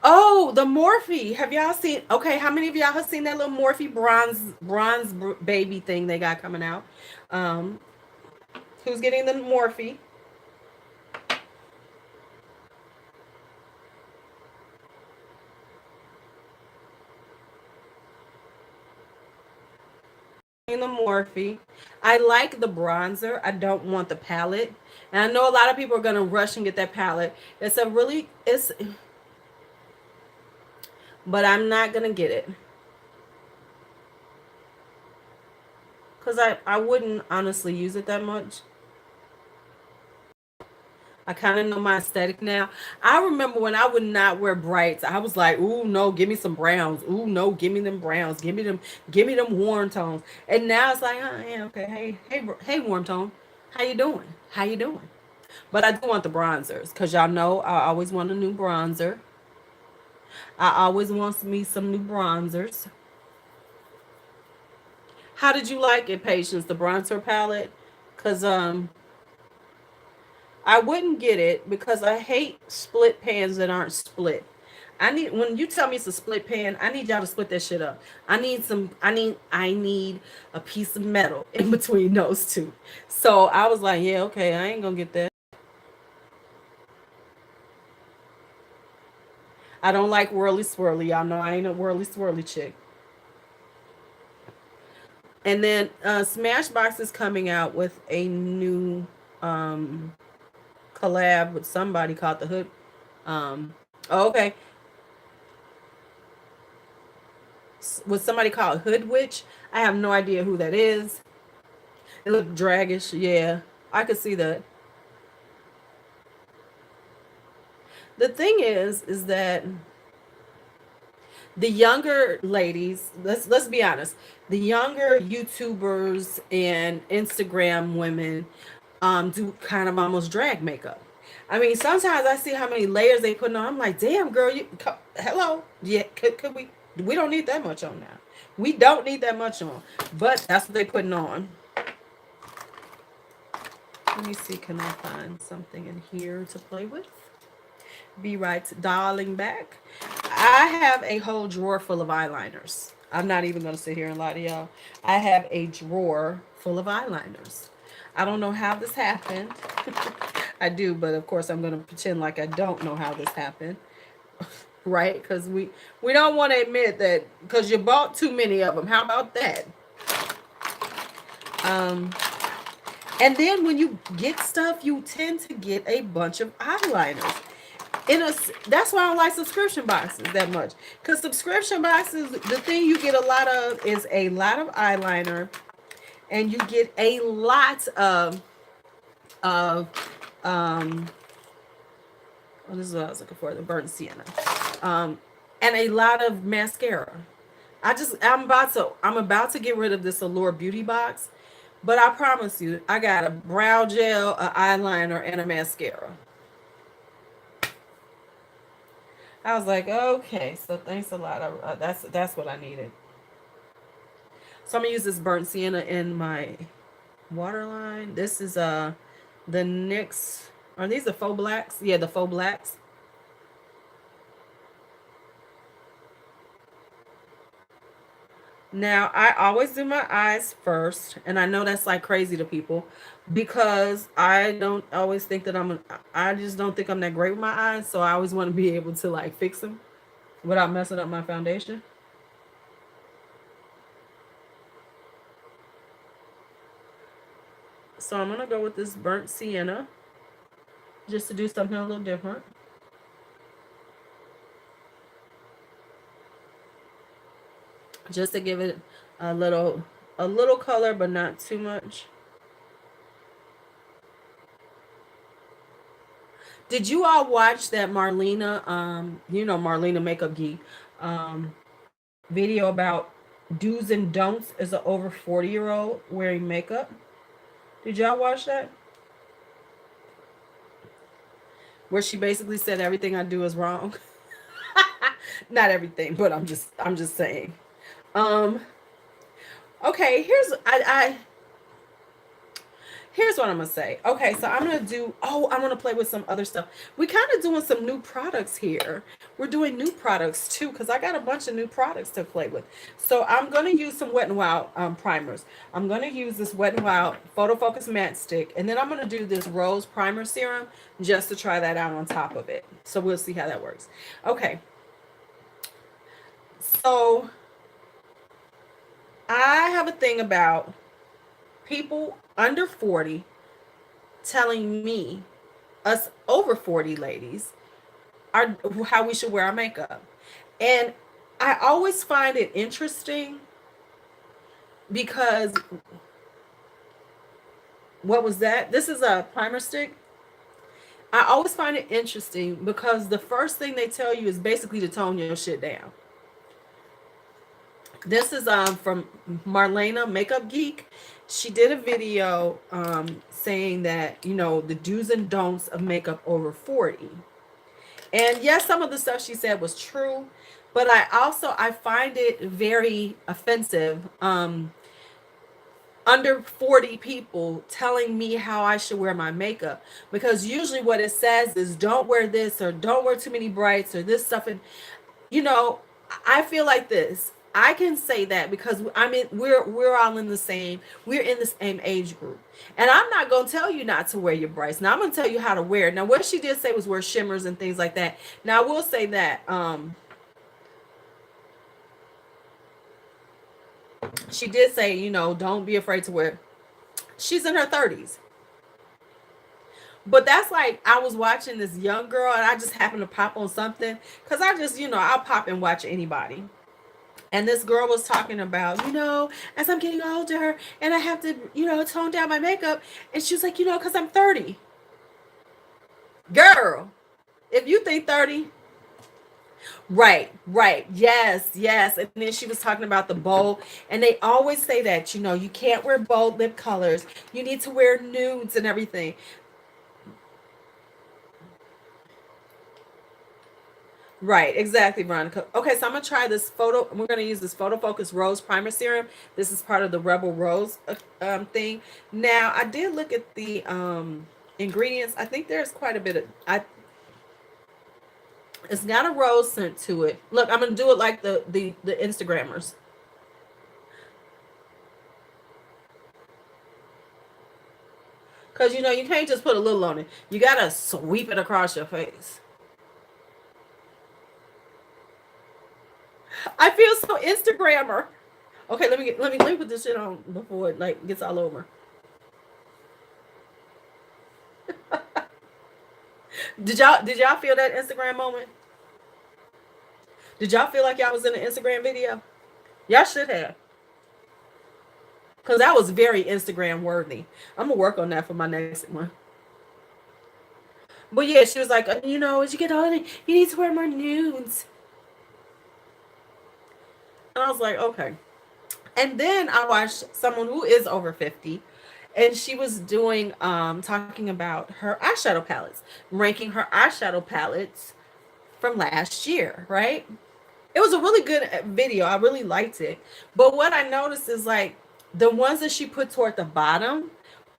Oh, the Morphe. Have y'all seen? Okay, how many of y'all have seen that little Morphe bronze baby thing they got coming out? Um, who's getting the Morphe? The Morphe. I like the bronzer. I don't want the palette. And I know a lot of people are gonna rush and get that palette. But I'm not gonna get it. Because I wouldn't honestly use it that much. I kind of know my aesthetic now. I remember when I would not wear brights. I was like, "Ooh, no, give me some browns. Ooh, no, give me them browns. Give me them warm tones." And now it's like, "Oh, yeah, okay. Hey, warm tone. How you doing? How you doing?" But I do want the bronzers because y'all know I always want a new bronzer. I always want me some new bronzers. How did you like it, Patience? The bronzer palette? Cause I wouldn't get it because I hate split pans that aren't split. When you tell me it's a split pan, I need y'all to split that shit up. I need a piece of metal in between those two. So I was like, yeah, okay, I ain't gonna get that. I don't like whirly swirly. Y'all know I ain't a whirly swirly chick. And then Smashbox is coming out with a new um collab with somebody called the Hood. Oh, okay. With somebody called Hood Witch. I have no idea who that is. It looked draggish. Yeah, I could see that. The thing is that the younger ladies, let's be honest, the younger YouTubers and Instagram women do kind of almost drag makeup. I mean, sometimes I see how many layers they put on. I'm like, damn, girl, hello, yeah, could we don't need that much on now. We don't need that much on, but that's what they putting on. Let me see, can I find something in here to play with? Be right, darling, back. I have a whole drawer full of eyeliners. I'm not even going to sit here and lie to y'all. I have a drawer full of eyeliners. I don't know how this happened. I do, but of course I'm going to pretend like I don't know how this happened, right? Because we don't want to admit that because you bought too many of them. How about that? Um, and then when you get stuff, you tend to get a bunch of eyeliners. That's why I don't like subscription boxes that much. Because subscription boxes, the thing you get a lot of is a lot of eyeliner, and you get a lot of um oh, this is what I was looking for, the burnt sienna. Um and a lot of mascara. I'm about to get rid of this Allure Beauty box, but I promise you, I got a brow gel, an eyeliner, and a mascara. I was like, okay, so thanks a lot. That's what I needed. So I'm gonna use this burnt sienna in my waterline. This is the NYX. Are these the faux blacks? Yeah, the faux blacks. Now, I always do my eyes first, and I know that's like crazy to people because I don't always think that I just don't think I'm that great with my eyes, so I always want to be able to like fix them without messing up my foundation. So I'm gonna go with this burnt sienna just to do something a little different. Just to give it a little a little color, but not too much. Did you all watch that Marlena, Marlena Makeup Geek, um, video about do's and don'ts as an over 40-year-old wearing makeup? Did y'all watch that? Where she basically said everything I do is wrong. Not everything, but I'm just saying. Um, okay, here's what I'm gonna say. Okay, so I'm gonna do. Oh, I want to play with some other stuff. We kind of doing some new products here. We're doing new products too because I got a bunch of new products to play with. So I'm gonna use some Wet n Wild primers. I'm gonna use this Wet n Wild Photo Focus Matte Stick, and then I'm gonna do this Rose Primer Serum just to try that out on top of it. So we'll see how that works. Okay, so I have a thing about people under 40 telling me, us over 40 ladies, are how we should wear our makeup. And I always find it interesting because what was that? This is a primer stick. I always find it interesting because the first thing they tell you is basically to tone your shit down. This is from Marlena Makeup Geek. She did a video saying that, the do's and don'ts of makeup over 40. And yes, some of the stuff she said was true, but I find it very offensive. Under 40 people telling me how I should wear my makeup, because usually what it says is don't wear this or don't wear too many brights or this stuff. And you know, I feel like this. I can say that because we're all in the same, we're in the same age group. And I'm not gonna tell you not to wear your brights. Now I'm gonna tell you how to wear it. Now what she did say was wear shimmers and things like that. Now I will say that she did say, don't be afraid to wear. She's in her 30s. But that's like I was watching this young girl and I just happened to pop on something because I just, I'll pop and watch anybody. And this girl was talking about, as I'm getting older and I have to, tone down my makeup. And she was like, because I'm 30. Girl, if you think 30, right, right. Yes, yes. And then she was talking about the bold. And they always say that, you can't wear bold lip colors. You need to wear nudes and everything. Right, exactly, Veronica. Okay, so I'm gonna try this photo. We're gonna use this Photo Focus Rose Primer Serum. This is part of the Rebel Rose thing. Now, I did look at the ingredients. I think there's quite a bit of it's got a rose scent to it. Look, I'm gonna do it like the Instagrammers. Because, you know, you can't just put a little on it. You got to sweep it across your face. I feel so Instagrammer. Okay, let me put this shit on before it like gets all over. Did y'all feel that Instagram moment? Did y'all feel like y'all was in an Instagram video? Y'all should have. Cause that was very Instagram worthy. I'm gonna work on that for my next one. But yeah, she was like, you know, as you get older, you need to wear more nudes. And I was like, okay. And then I watched someone who is over 50, and she was doing talking about her eyeshadow palettes, ranking her eyeshadow palettes from last year, right? It was a really good video. I really liked it. But what I noticed is like the ones that she put toward the bottom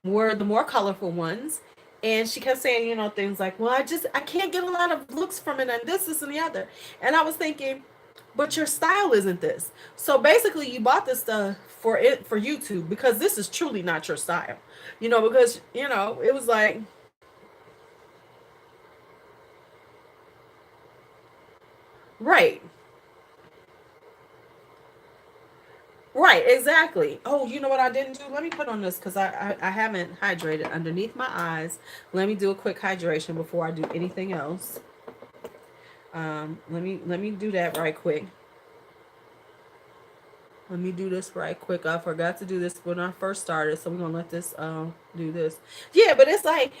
were the more colorful ones. And she kept saying, you know, things like, well, I can't get a lot of looks from it and this, and the other. And I was thinking, but your style isn't this. So basically you bought this stuff for YouTube because this is truly not your style. You know, because, you know, it was like, right. Right, exactly. Oh, you know what I didn't do? Let me put on this because I haven't hydrated underneath my eyes. Let me do a quick hydration before I do anything else. Let me do that right quick. Let me do this right quick. I forgot to do this when I first started, so we're gonna let this do this. Yeah, but it's like,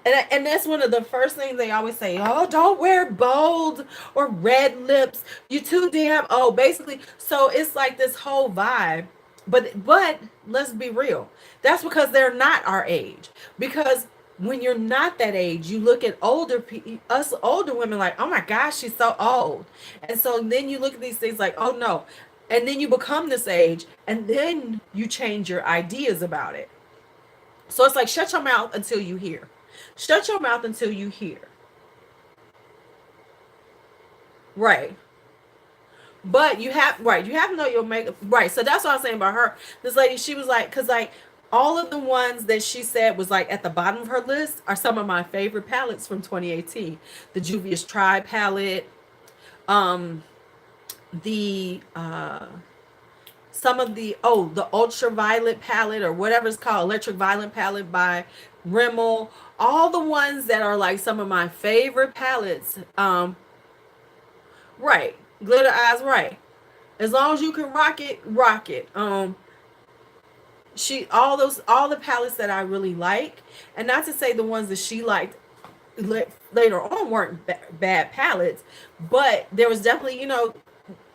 and that's one of the first things they always say. Oh, don't wear bold or red lips. You too damn. Oh, basically. So it's like this whole vibe. But let's be real. That's because they're not our age. Because when you're not that age, you look at us older women like, oh my gosh, she's so old. And so then you look at these things like, oh no. And then you become this age, and then you change your ideas about it. So it's like, shut your mouth until you hear. Shut your mouth until you hear. Right. But you have to know your makeup. Right. So that's what I was saying about her. This lady, she was like, because like all of the ones that she said was like at the bottom of her list are some of my favorite palettes from 2018. The Juvia's Tribe palette, um, the some of the ultraviolet palette or whatever it's called, electric violet palette by Rimmel. All the ones that are like some of my favorite palettes. Right. Glitter eyes, right. As long as you can rock it, rock it. All the palettes that I really like, and not to say the ones that she liked later on weren't bad palettes, but there was definitely, you know,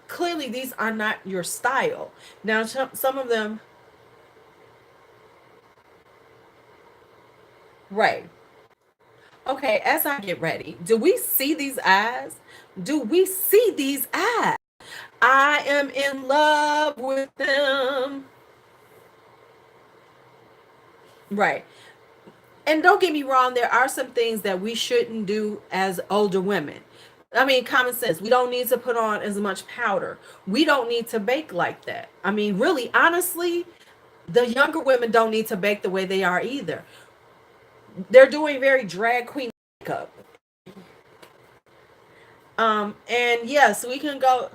clearly these are not your style. Now some of them, right. Okay, as I get ready, do we see these eyes? Do we see these eyes? I am in love with them. Right. And don't get me wrong, there are some things that we shouldn't do as older women. I mean, common sense. We don't need to put on as much powder. We don't need to bake like that. I mean, really, honestly, the younger women don't need to bake the way they are either. They're doing very drag queen makeup. And yes, we can go,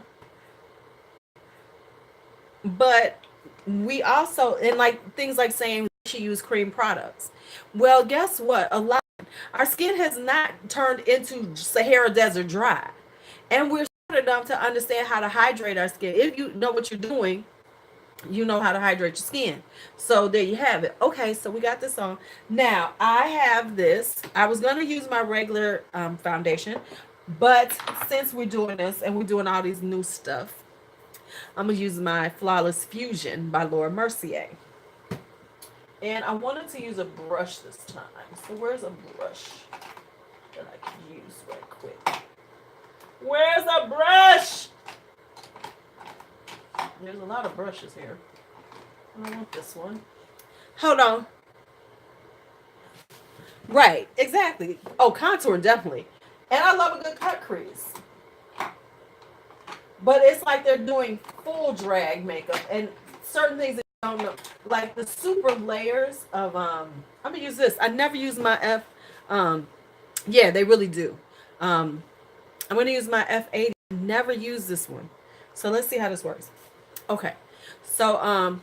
but we also, and like things like saying she use cream products. Well, guess what? A lot our skin has not turned into Sahara Desert dry. And we're smart enough to understand how to hydrate our skin. If you know what you're doing, you know how to hydrate your skin. So there you have it. Okay, so we got this on. Now, I have this. I was going to use my regular foundation, but since we're doing this and we're doing all these new stuff, I'm going to use my Flawless Fusion by Laura Mercier. And I wanted to use a brush this time. So where's a brush that I can use right quick? Where's a brush? There's a lot of brushes here. I don't want this one. Hold on. Right, exactly. Oh, contour definitely. And I love a good cut crease. But it's like they're doing full drag makeup and certain things don't know, like the super layers of I'm gonna use this. I never use my um yeah, they really do. Um I'm gonna use my F80. Never use this one. So let's see how this works. Okay. So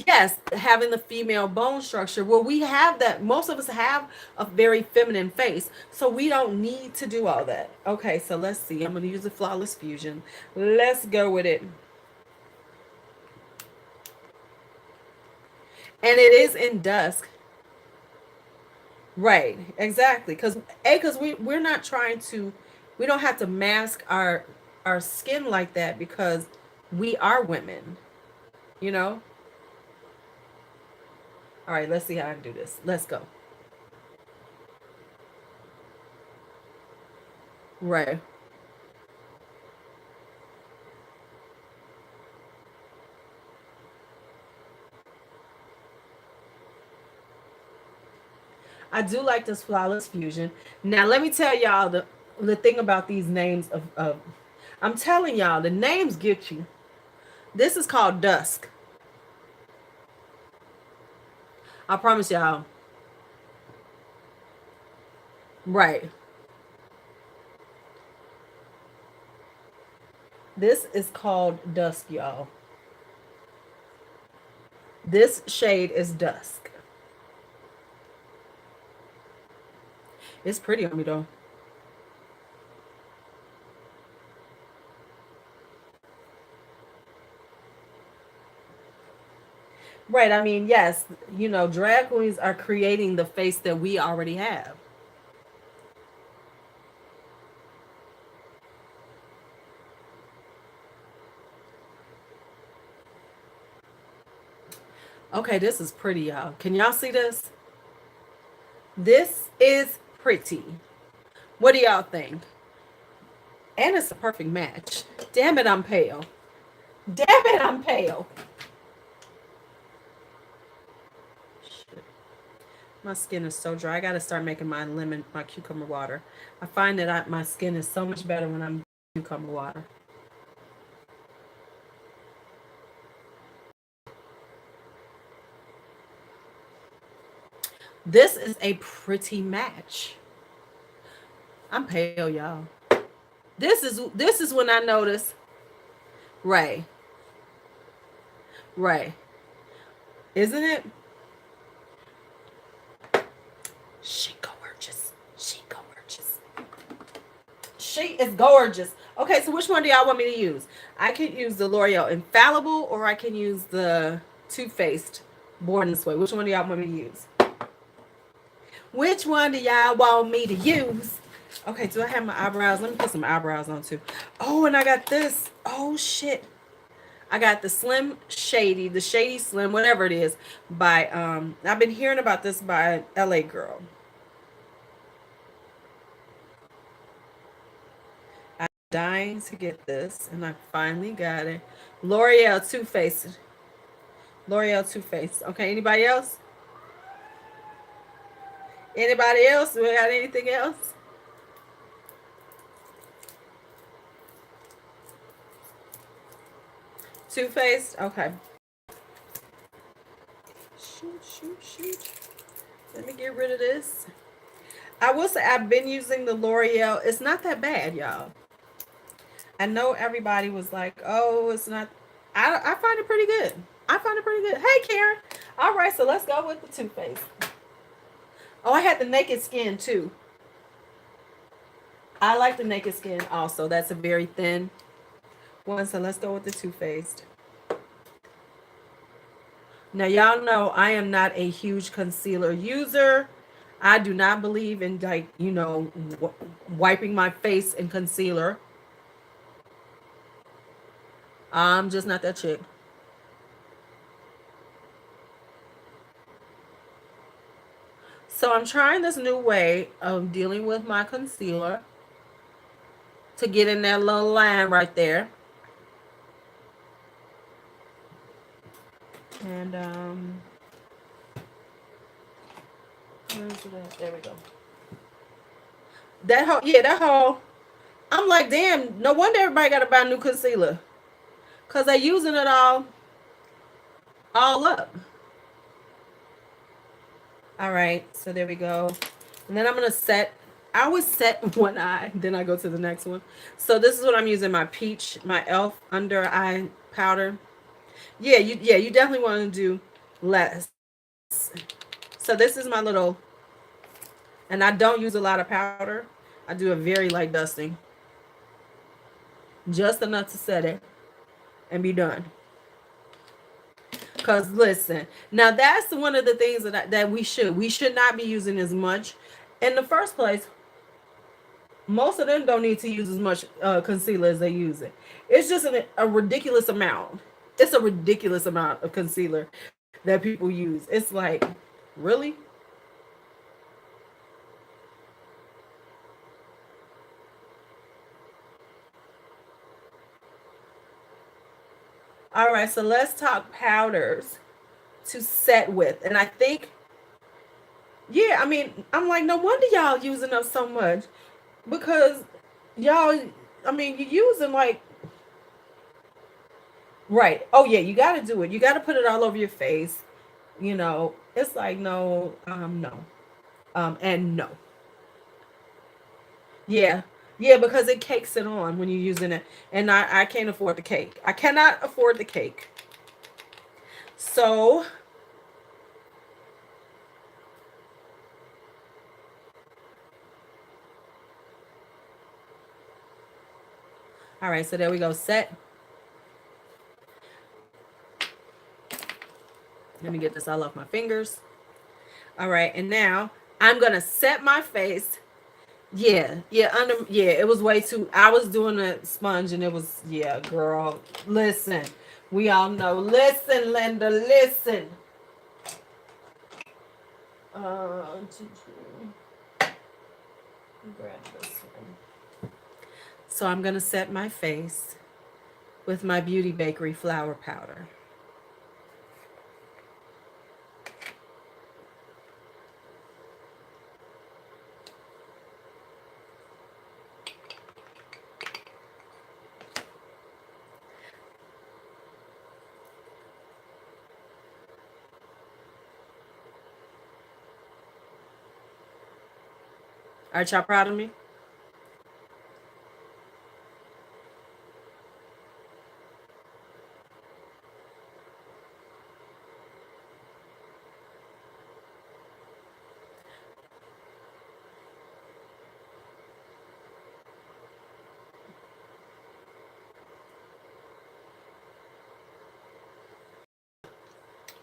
yes, having the female bone structure. Well, we have that. Most of us have a very feminine face, so we don't need to do all that. Okay, so let's see. I'm going to use the Flawless Fusion. Let's go with it. And it is in dusk. Right, exactly. Because we're not trying to, we don't have to mask our skin like that because we are women, you know? All right, let's see how I can do this. Let's go. Right. I do like this Flawless Fusion. Now let me tell y'all the thing about these names of I'm telling y'all the names get you. This is called Dusk. I promise y'all. Right. This is called Dusk, y'all. This shade is Dusk. It's pretty on me though. Right. I mean, yes, drag queens are creating the face that we already have. Okay, this is pretty, y'all. Can y'all see this? This is pretty. What do y'all think? And it's a perfect match. Damn it, I'm pale. Damn it, I'm pale. Shit. My skin is so dry. I gotta start making my cucumber water. I find that my skin is so much better when I'm cucumber water. This is a pretty match. I'm pale, y'all. This is when I notice. Right, right. Isn't it? She gorgeous. She gorgeous. She is gorgeous. Okay, so which one do y'all want me to use? I can use the L'Oreal Infallible or I can use the Too Faced Born This Way. Which one do y'all want me to use? Which one do y'all want me to use? Okay, do I have my eyebrows? Let me put some eyebrows on too. Oh, and I got this. Oh, shit. I got the the Shady Slim, whatever it is, by, I've been hearing about this by LA Girl. I'm dying to get this, and I finally got it. L'Oreal Too Faced. L'Oreal Too Faced. Okay, anybody else? Anybody else? Do we got anything else? Too Faced? Okay. Shoot, shoot, shoot. Let me get rid of this. I will say I've been using the L'Oreal. It's not that bad, y'all. I know everybody was like, oh, it's not. I find it pretty good. I find it pretty good. Hey, Karen. All right, so let's go with the Too Faced. Oh, I had the Naked Skin too. I like the Naked Skin also. That's a very thin one. So let's go with the Too Faced. Now, y'all know I am not a huge concealer user. I do not believe in, like, wiping my face in concealer. I'm just not that chick. So I'm trying this new way of dealing with my concealer to get in that little line right there. And where's it at? There we go. That whole I'm like, damn, no wonder everybody gotta buy new concealer. Cause they using it all. all up. All right, so there we go. And then I'm gonna set, I always set one eye, then I go to the next one. So this is what I'm using, my peach, my elf under eye powder. Yeah, you definitely want to do less. So this is my little, and I don't use a lot of powder. I do a very light dusting, just enough to set it and be done. Cause listen, now that's one of the things that we should not be using as much. In the first place, most of them don't need to use as much concealer as they use it. It's just a ridiculous amount. It's a ridiculous amount of concealer that people use. It's like, really? All right, so let's talk powders to set with. And I think, yeah, I mean, I'm like, no wonder y'all using up so much because y'all, I mean, you're using like, right. Oh, yeah, you got to do it. You got to put it all over your face. It's like, no, no, and no. Yeah. Yeah, because it cakes it on when you're using it. And I can't afford the cake. I cannot afford the cake. So, all right, so there we go. Set. Let me get this all off my fingers. All right, and now I'm going to set my face. Yeah, it was way too, I was doing a sponge and it was, yeah, girl. Listen. We all know. Listen, Linda, listen. Uh, grab this one. So I'm going to set my face with my Beauty Bakery flour powder. Aren't y'all proud of me?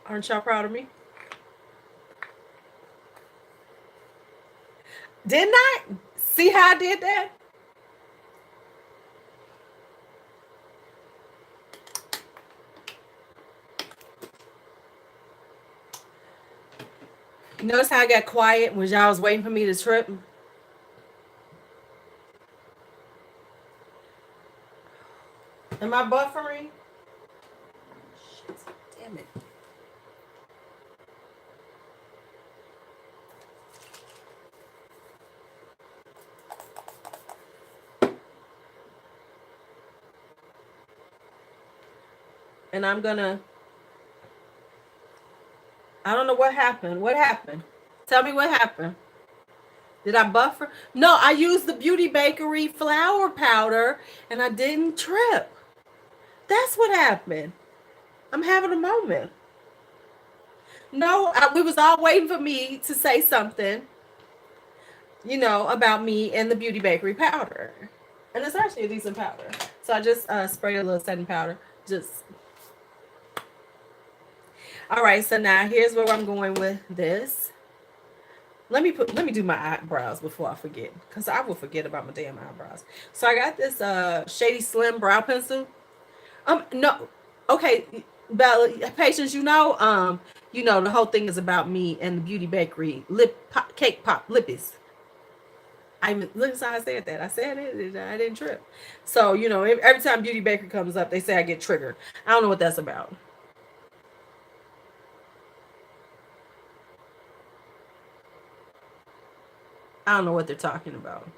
Aren't y'all proud of me? Didn't I? See how I did that? Notice how I got quiet when y'all was waiting for me to trip? Am I buffering? Shit, damn it. And I'm gonna, I don't know what happened. What happened? Tell me what happened. Did I buffer? No, I used the Beauty Bakery flour powder and I didn't trip. That's what happened. I'm having a moment. No, we was all waiting for me to say something, about me and the Beauty Bakery powder. And it's actually a decent powder. So I just sprayed a little setting powder. Just all right. So now here's where I'm going with this. Let me do my eyebrows before I forget, because I will forget about my damn eyebrows. So I got this Shady Slim brow pencil. No, okay, Bella, patience. The whole thing is about me and the Beauty Bakery lip pop, cake pop lippies. I look how I said that. I said it. I didn't trip. So every time Beauty Bakery comes up, they say I get triggered. I don't know what that's about. I don't know what they're talking about.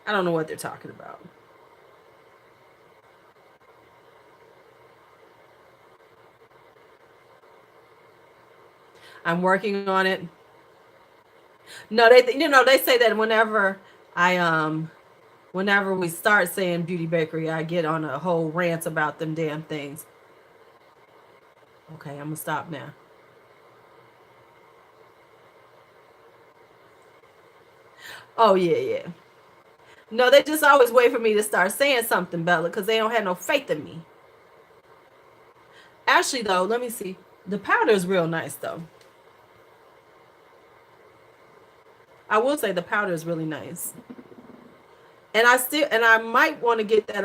I don't know what they're talking about. I'm working on it. No, they say that I whenever we start saying beauty bakery, I get on a whole rant about them damn things. Okay, I'm gonna stop now. Oh yeah, yeah. No, they just always wait for me to start saying something, Bella, because they don't have no faith in me. Actually, though, let me see. The powder is real nice, though. I will say the powder is really nice, and I might want to get that.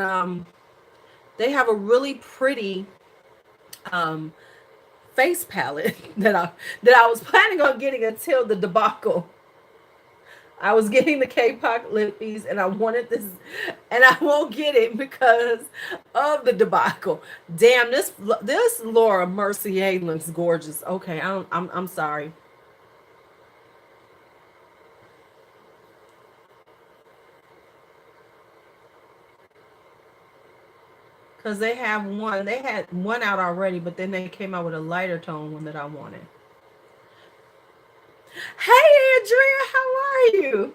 They have a really pretty um face palette that I was planning on getting until the debacle. I was getting the K-pop lippies, and I wanted this, and I won't get it because of the debacle. Damn, this Laura Mercier looks gorgeous. Okay, I'm sorry. Because they had one out already, but then they came out with a lighter tone one that I wanted. Hey, Andrea, how are you?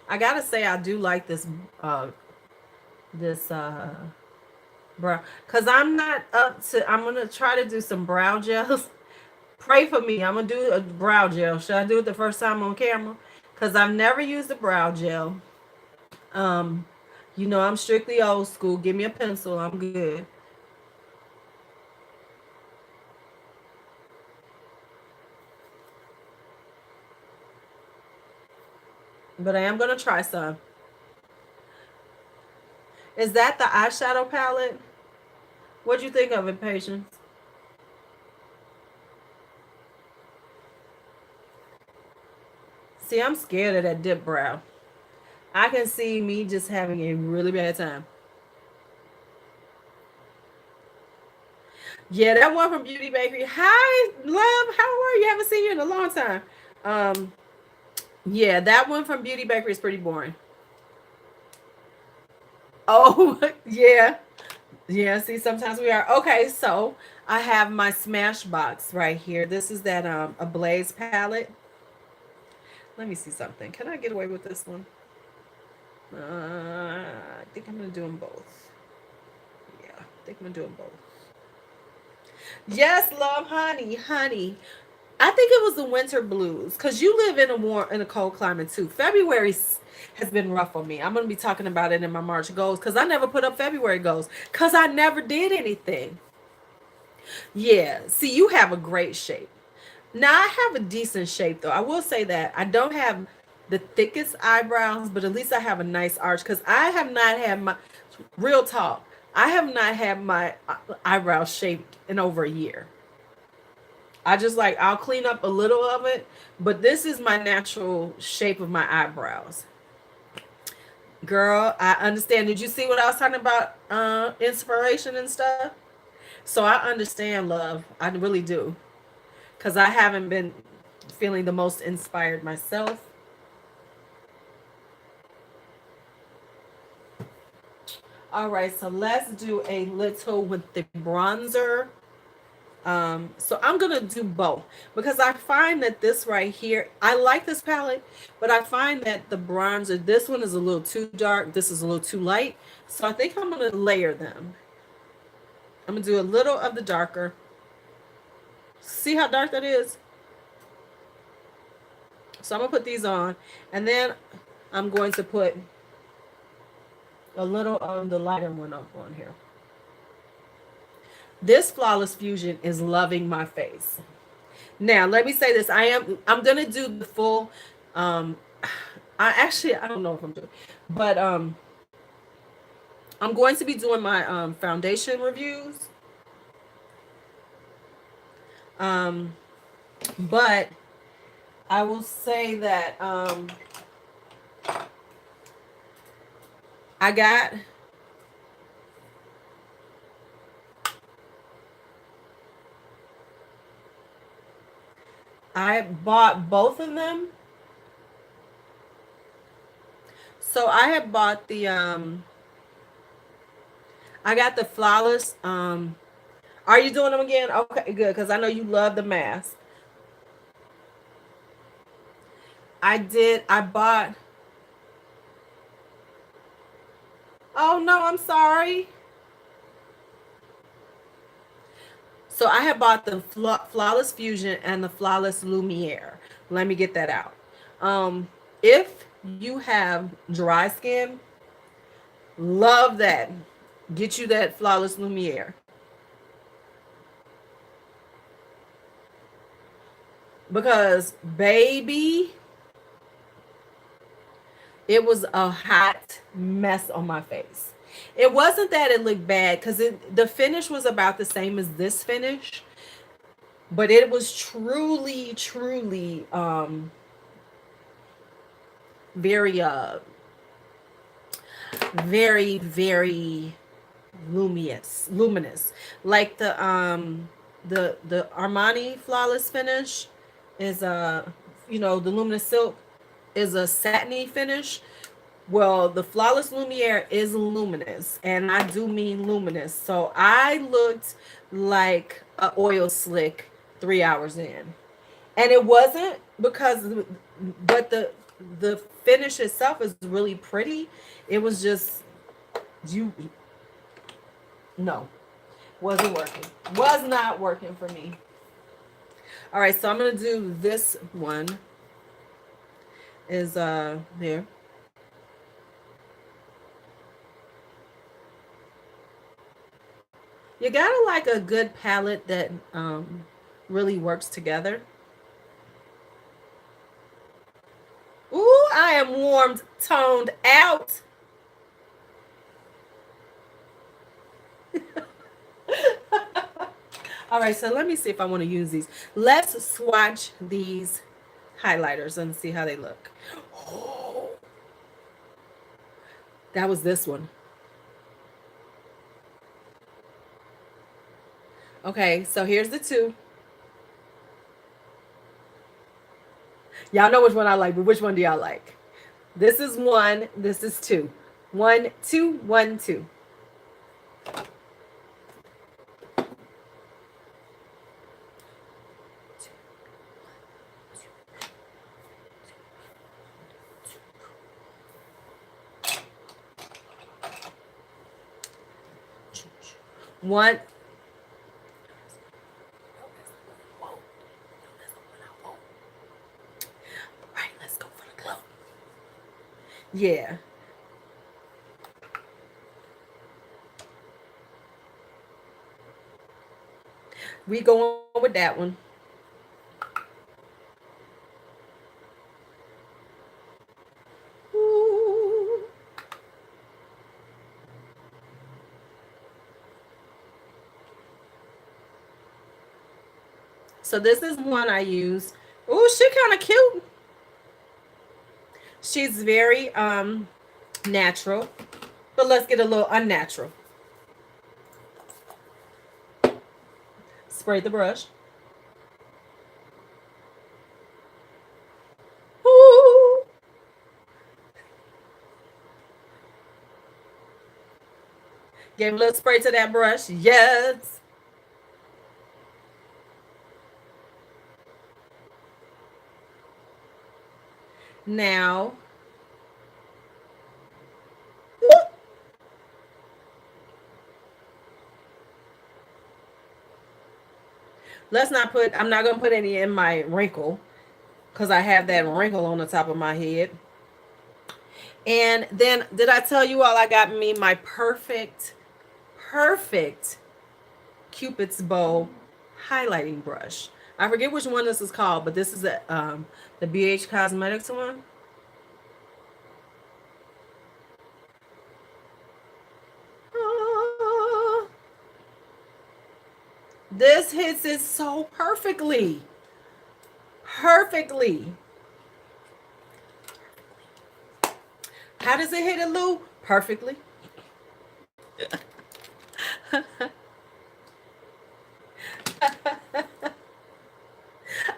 I gotta say, I do like uh, this brow, cause I'm not up to. I'm gonna try to do some brow gels. Pray for me. I'm gonna do a brow gel. Should I do it the first time on camera? Cause I've never used a brow gel. Um, I'm strictly old school. Give me a pencil. I'm good. But I am gonna try some. Is that the eyeshadow palette? What'd you think of it, Patience? See, I'm scared of that dip brow. I can see me just having a really bad time. Yeah, that one from Beauty Bakery. Hi, love. How are you? Haven't seen you in a long time. Um, yeah, that one from Beauty Bakery is pretty boring. Oh, yeah. Yeah, see, sometimes we are. Okay, so I have my Smash box right here. This is that a Blaze palette. Let me see something. Can I get away with this one? I think I'm gonna do them both. Yeah, I think I'm gonna do them both. Yes, love, honey, honey. I think it was the winter blues because you live in a cold climate too. Has been rough on me. I'm gonna be talking about it in my March goals because I never put up February goals because I never did anything. Yeah, see, you have a great shape. Now I have a decent shape though. I will say that I don't have the thickest eyebrows, but at least I have a nice arch because I have not had my real talk. I have not had my eyebrows shaped in over a year. I just like I'll clean up a little of it, but this is my natural shape of my eyebrows. Girl, I understand. Did you see what I was talking about? Inspiration and stuff. So I understand, love. I really do, because I haven't been feeling the most inspired myself. All right, so let's do a little with the bronzer. So I'm gonna do both because I find that this right here, I like this palette, but I find that the bronzer, this one is a little too dark, this is a little too light. So I think I'm gonna layer them. I'm gonna do a little of the darker. See how dark that is? So I'm gonna put these on, and then I'm going to put a little of the lighter one up on here. This Flawless Fusion is loving my face. Now, let me say this. I'm gonna do the full I don't know if I'm doing, but I'm going to be doing my foundation reviews. Um but I will say that I got I bought both of them So I had bought the I got the flawless are you doing them again? Okay, good, because I know you love the mask. I bought. Oh no, I'm sorry. So I had bought the flawless fusion and the flawless lumiere. Let me get that out. If you have dry skin, love that. Get you that flawless lumiere because baby, it was a hot mess on my face. It wasn't that it looked bad because the finish was about the same as this finish, but it was truly, truly very very, very luminous. Like the Armani flawless finish is the luminous silk is a satiny finish. Well, the flawless lumiere is luminous, and I do mean luminous. So I looked like a oil slick 3 hours in, and it wasn't because, but the finish itself is really pretty. It was just you no, wasn't working, was not working for me. All right, so I'm gonna do this one. Is there? You gotta like a good palette that really works together. Ooh, I am warmed, toned out. All right, so let me see if I want to use these. Let's swatch these highlighters and see how they look. Oh, that was this one. Okay, so here's the two. Y'all know which one I like, but which one do y'all like? This is one, this is two. One, two, one, two. One. Right, let's go for the glow. Yeah. We going with that one. Ooh. So this is one I use. Oh, she kind of cute. She's very natural. But let's get a little unnatural. Spray the brush. Ooh. Give a little spray to that brush. Yes. Now, let's not put, I'm not going to put any in my wrinkle because I have that wrinkle on the top of my head. And then, did I tell you all I got me my perfect Cupid's bow highlighting brush? I forget which one this is called, but this is the BH Cosmetics one. Ah, this hits it so perfectly. Perfectly. How does it hit it, Lou? Perfectly.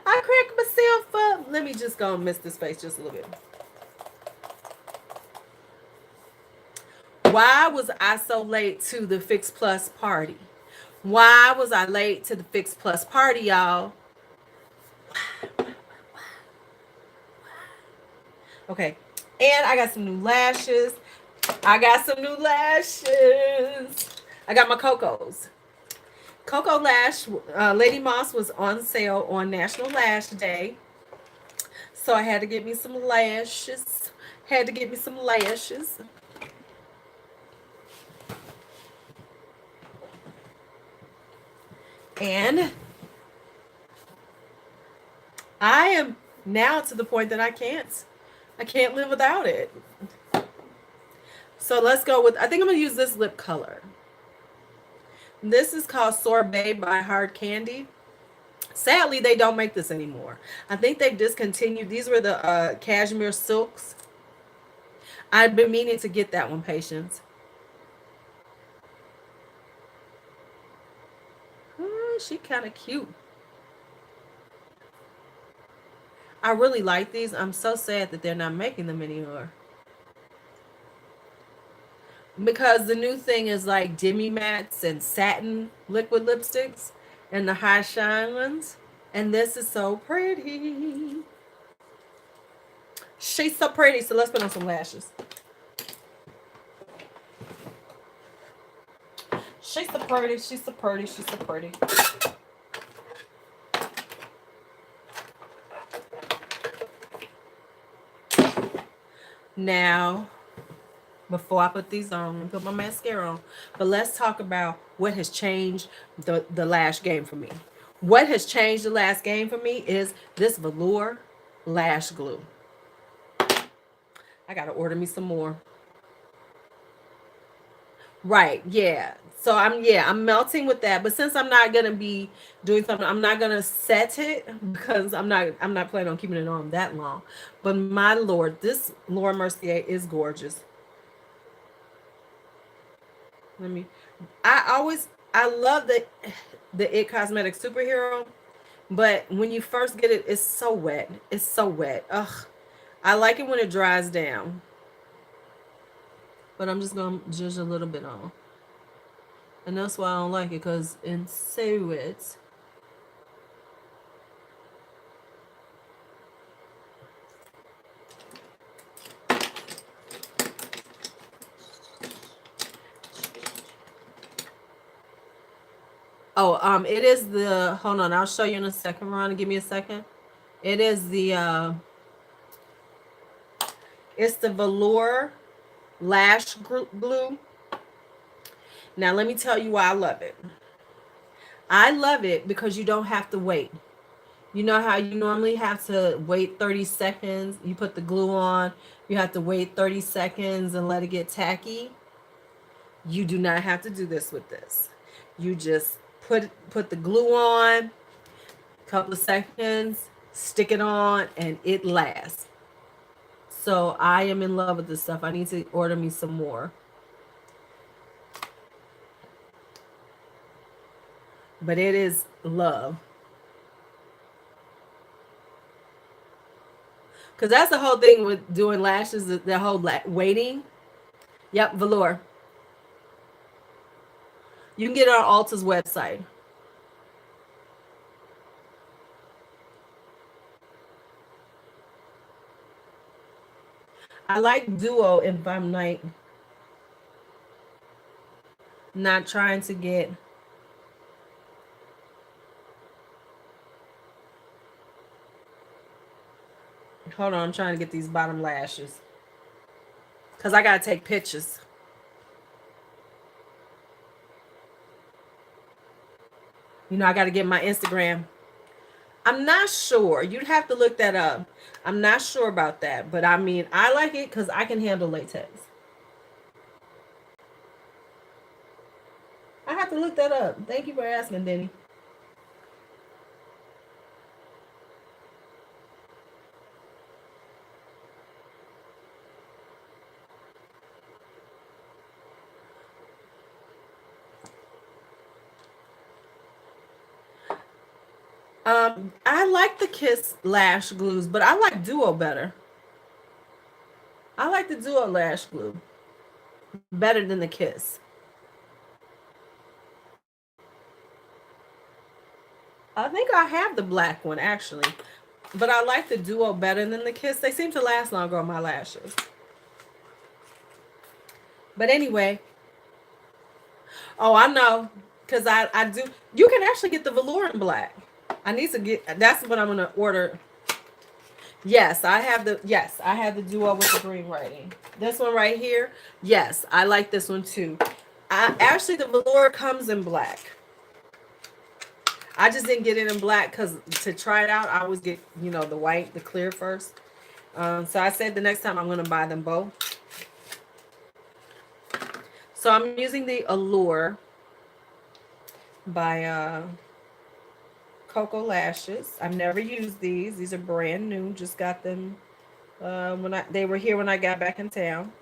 I cracked myself up. Let me just go and miss this face just a little bit. Why was I so late to the Fix Plus party? Why was I late to the Fix Plus party, y'all? Okay. And I got some new lashes. I got some new lashes. I got my Cocos. Coco Lash, Lady Moss was on sale on National Lash Day. So I had to get me some lashes. Had to get me some lashes. And I am now to the point that I can't live without it. So let's go with, I think I'm going to use this lip color. This is called Sorbet by Hard Candy. Sadly, they don't make this anymore. I think they've discontinued. These were the cashmere silks. I've been meaning to get that one, Patience. She kind of cute. I really like these. I'm so sad that they're not making them anymore. Because the new thing is like demi mattes and satin liquid lipsticks and the high shine ones. And this is so pretty. She's so pretty. So let's put on some lashes. She's so pretty. She's so pretty. She's so pretty. Now, before I put these on, I'm gonna put my mascara on. But let's talk about what has changed the lash game for me. What has changed the last game for me is this velour lash glue. I gotta order me some more. Right, yeah. So I'm melting with that. But since I'm not gonna be doing something, I'm not gonna set it because I'm not planning on keeping it on that long. But my lord, this Laura Mercier is gorgeous. Let me I love the It Cosmetics superhero, but when you first get it, it's so wet. It's so wet. Ugh. I like it when it dries down. But I'm just gonna judge a little bit on. And that's why I don't like it, because it's so wet. Oh, it is the, hold on, I'll show you in a second, Ron. Give me a second. It is it's the velour lash glue. Now, let me tell you why I love it. I love it because you don't have to wait. You know how you normally have to wait 30 seconds? You put the glue on, you have to wait 30 seconds and let it get tacky. You do not have to do this with this. You just put the glue on, couple of seconds, stick it on, and it lasts. So I am in love with this stuff. I need to order me some more. But it is love. Because that's the whole thing with doing lashes, the whole waiting. Yep, velour. You can get it on Ulta's website. I like Duo if I'm like not trying to get. Hold on, I'm trying to get these bottom lashes. Because I got to take pictures. You know, I got to get my Instagram. I'm not sure. You'd have to look that up. I'm not sure about that. But I mean, I like it because I can handle latex. I have to look that up. Thank you for asking, Denny. I like the Kiss lash glues, but I like Duo better. I like the Duo lash glue. better than the Kiss. I think I have the black one actually, but I like the Duo better than the Kiss. They seem to last longer on my lashes. But anyway, oh, I know, because I do. You can actually get the velour in black. I need to get. That's what I'm gonna order. Yes, I have the Duo with the green writing. This one right here. Yes, I like this one too. I actually the velour comes in black. I just didn't get it in black because to try it out, I always get, the white, the clear first. So I said the next time I'm going to buy them both. So I'm using the Allure by Coco Lashes. I've never used these. These are brand new. Just got them they were here when I got back in town.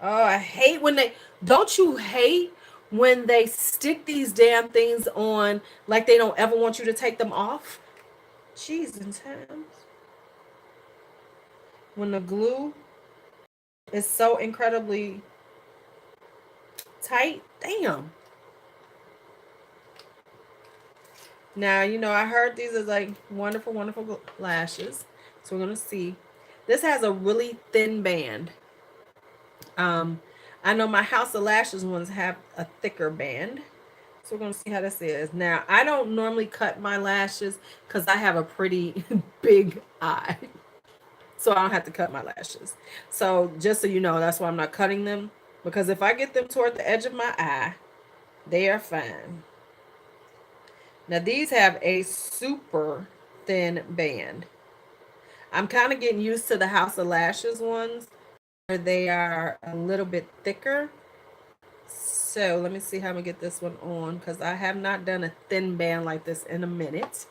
Oh, I hate when don't you hate when they stick these damn things on like they don't ever want you to take them off? Jeez and times. When the glue is so incredibly tight. Damn. Now, I heard these are like wonderful, wonderful lashes. So we're going to see. This has a really thin band. I know my House of Lashes ones have a thicker band. So we're going to see how this is. Now, I don't normally cut my lashes because I have a pretty big eye. So I don't have to cut my lashes. So just so you know, that's why I'm not cutting them. Because if I get them toward the edge of my eye, they are fine. Now these have a super thin band. I'm kind of getting used to the House of Lashes ones where they are a little bit thicker. So let me see how I'm gonna get this one on because I have not done a thin band like this in a minute.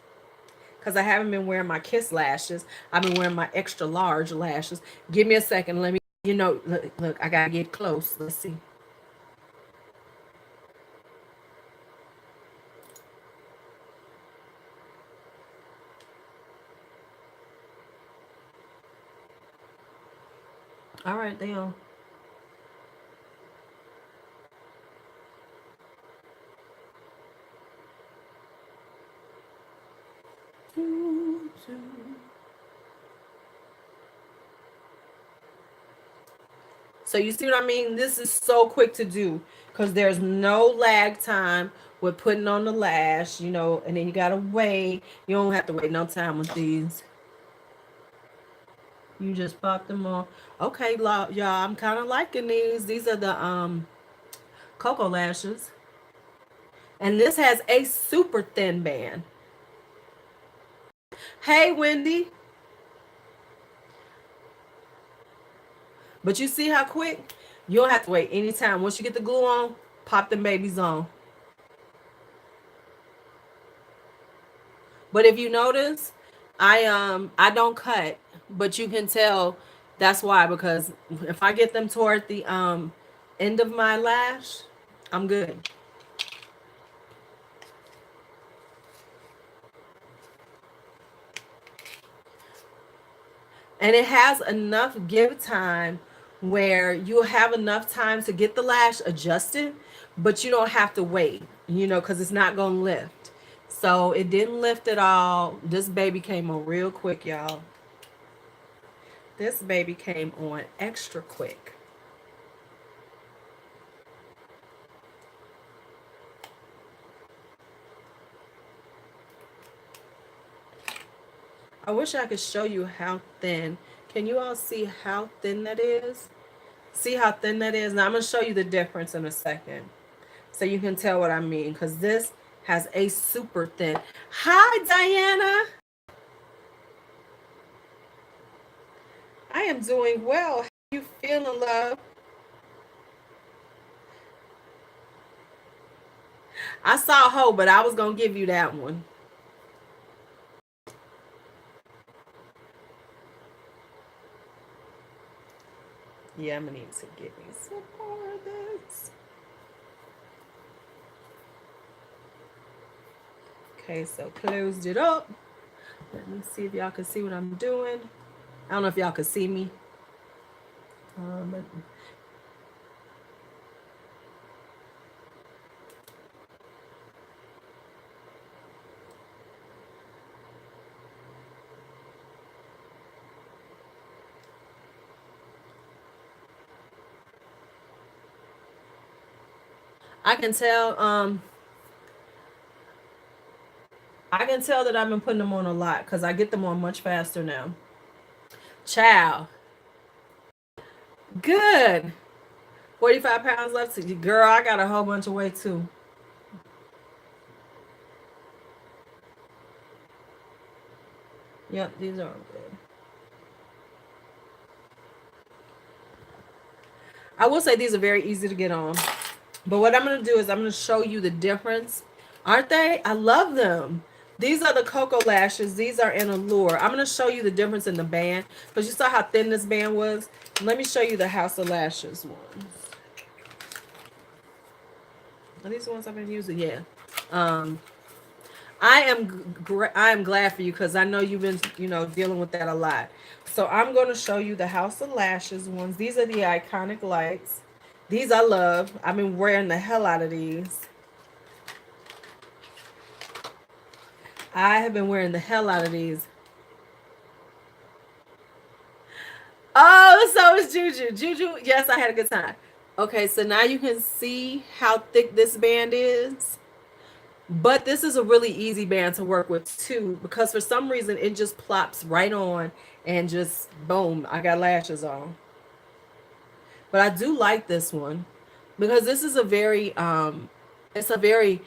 Because I haven't been wearing my Kiss lashes. I've been wearing my extra large lashes. Give me a second. Let me, look, I gotta get close. Let's see. All right, they on. So you see what I mean? This is so quick to do because there's no lag time with putting on the lash, and then you gotta wait. You don't have to wait no time with these. You just pop them on. Okay, y'all, I'm kind of liking these. These are the Coco lashes. And this has a super thin band. Hey, Wendy. But you see how quick? You don't have to wait anytime. Once you get the glue on, pop them babies on. But if you notice, I don't cut, but you can tell that's why, because if I get them toward the end of my lash, I'm good. And it has enough give time where you'll have enough time to get the lash adjusted, but you don't have to wait, because it's not going to lift. So it didn't lift at all. This baby came on real quick, y'all. This baby came on extra quick. I wish I could show you how thin. Can you all see how thin that is? See how thin that is? Now I'm going to show you the difference in a second so you can tell what I mean, because this has a super thin. Hi, Diana. I am doing well. How you feeling, love? I saw Ho, but I was going to give you that one. Yeah, I'm going to need to get me some more of this. Okay, so closed it up. Let me see if y'all can see what I'm doing. I don't know if y'all can see me. But I can tell. I can tell that I've been putting them on a lot because I get them on much faster now. Ciao. Good. 45 pounds left. Girl, I got a whole bunch of weight too. Yep, these are good. I will say these are very easy to get on. But what I'm going to do is I'm going to show you the difference. Aren't they? I love them. These are the Cocoa Lashes. These are in Allure. I'm going to show you the difference in the band. Because you saw how thin this band was. Let me show you the House of Lashes ones. Are these the ones I've been using? Yeah. Um, I am glad for you because I know you've been, dealing with that a lot. So I'm going to show you the House of Lashes ones. These are the iconic lights. These I love. I've been wearing the hell out of these. I have been wearing the hell out of these. Oh, so is Juju. Juju, yes, I had a good time. Okay, so now you can see how thick this band is. But this is a really easy band to work with too, because for some reason it just plops right on and just boom, I got lashes on. But I do like this one because this is a very it's a very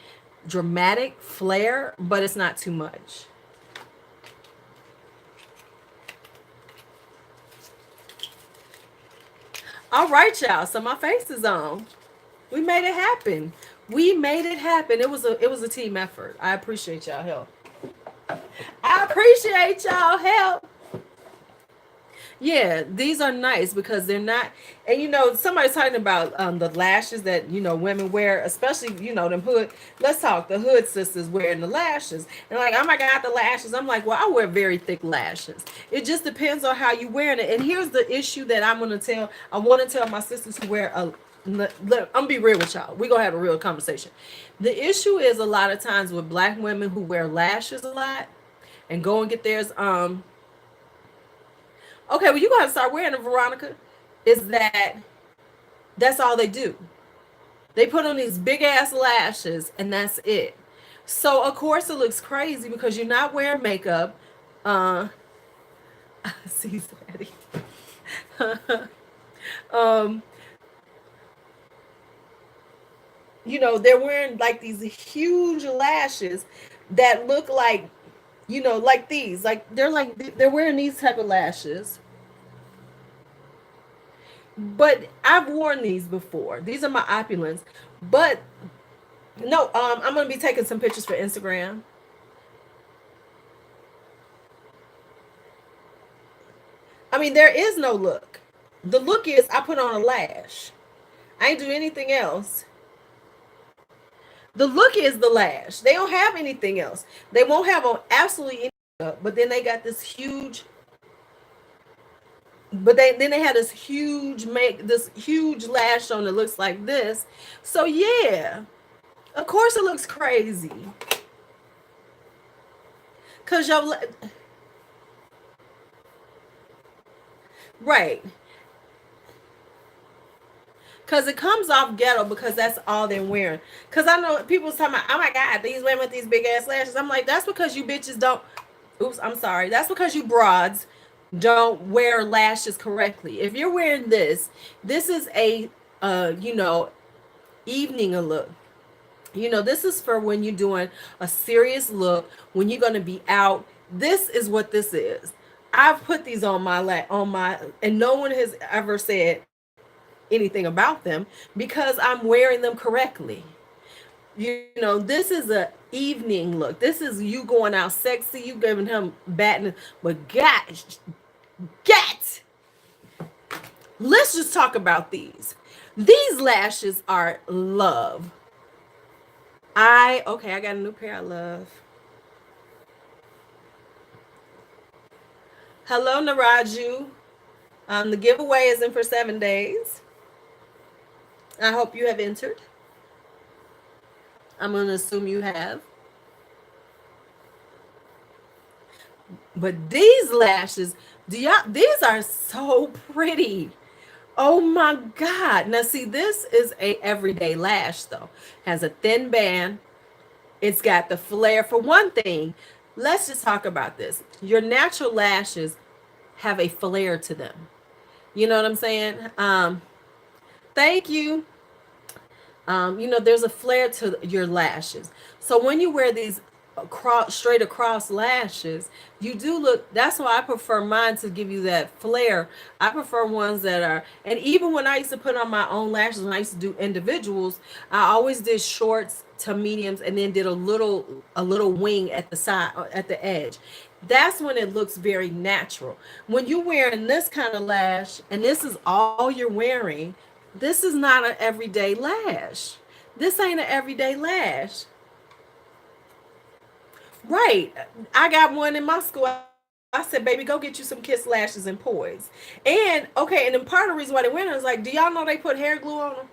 dramatic flare, but it's not too much. All right, y'all. So my face is on. We made it happen. We made it happen. It was a team effort. I appreciate y'all help. I appreciate y'all help. Yeah, these are nice because they're not, and somebody's talking about the lashes that women wear, especially them hood. Let's talk the hood sisters wearing the lashes, and like, oh my god, the lashes. I'm like, well, I wear very thick lashes. It just depends on how you wearing it. And here's the issue that I'm gonna tell. I want to tell my sisters who wear a. I'm gonna be real with y'all. We're gonna have a real conversation. The issue is a lot of times with black women who wear lashes a lot and go and get theirs. Okay, well, you gotta start wearing it, Veronica. Is that's all they do. They put on these big ass lashes and that's it. So of course it looks crazy because you're not wearing makeup. Uh see Daddy. um, they're wearing like these huge lashes that look like these. Like they're wearing these type of lashes. But I've worn these before. These are my opulence. But no, I'm gonna be taking some pictures for Instagram. I mean, there is no look. The look is I put on a lash. I ain't do anything else. The look is the lash. They don't have anything else. They won't have on absolutely any makeup, but then they got this huge. But then they had this huge lash on that looks like this. So yeah, of course it looks crazy. Cause y'all right. Cause it comes off ghetto because that's all they're wearing. Cause I know people's talking about, oh my god, these women with these big ass lashes. I'm like, that's because you bitches don't. Oops, I'm sorry. That's because you broads don't wear lashes correctly. If you're wearing this is a evening look. This is for when you're doing a serious look, when you're gonna be out. This is what this is. I've put these on and no one has ever said anything about them because I'm wearing them correctly. This is a evening look. This is you going out sexy. You giving him batting, but gosh, get. Let's just talk about these. These lashes are love. Okay, I got a new pair I love. Hello, Naraju. The giveaway is in for 7 days. I hope you have entered. I'm going to assume you have. But these lashes, these are so pretty. Oh my God. Now see, this is a everyday lash though. Has a thin band. It's got the flare. For one thing, let's just talk about this. Your natural lashes have a flare to them. You know what I'm saying? Thank you. There's a flare to your lashes. So when you wear these straight across lashes, you do look. That's why I prefer mine to give you that flare. I prefer ones that are, and even when I used to put on my own lashes, when I used to do individuals, I always did shorts to mediums, and then did a little wing at the side, at the edge. That's when it looks very natural. When you're wearing this kind of lash, and this is all you're wearing, this is not an everyday lash. This ain't an everyday lash. Right. I got one in my school. I said, baby, go get you some Kiss lashes and poise. And okay, and then part of the reason why they wear them is like, do y'all know they put hair glue on them?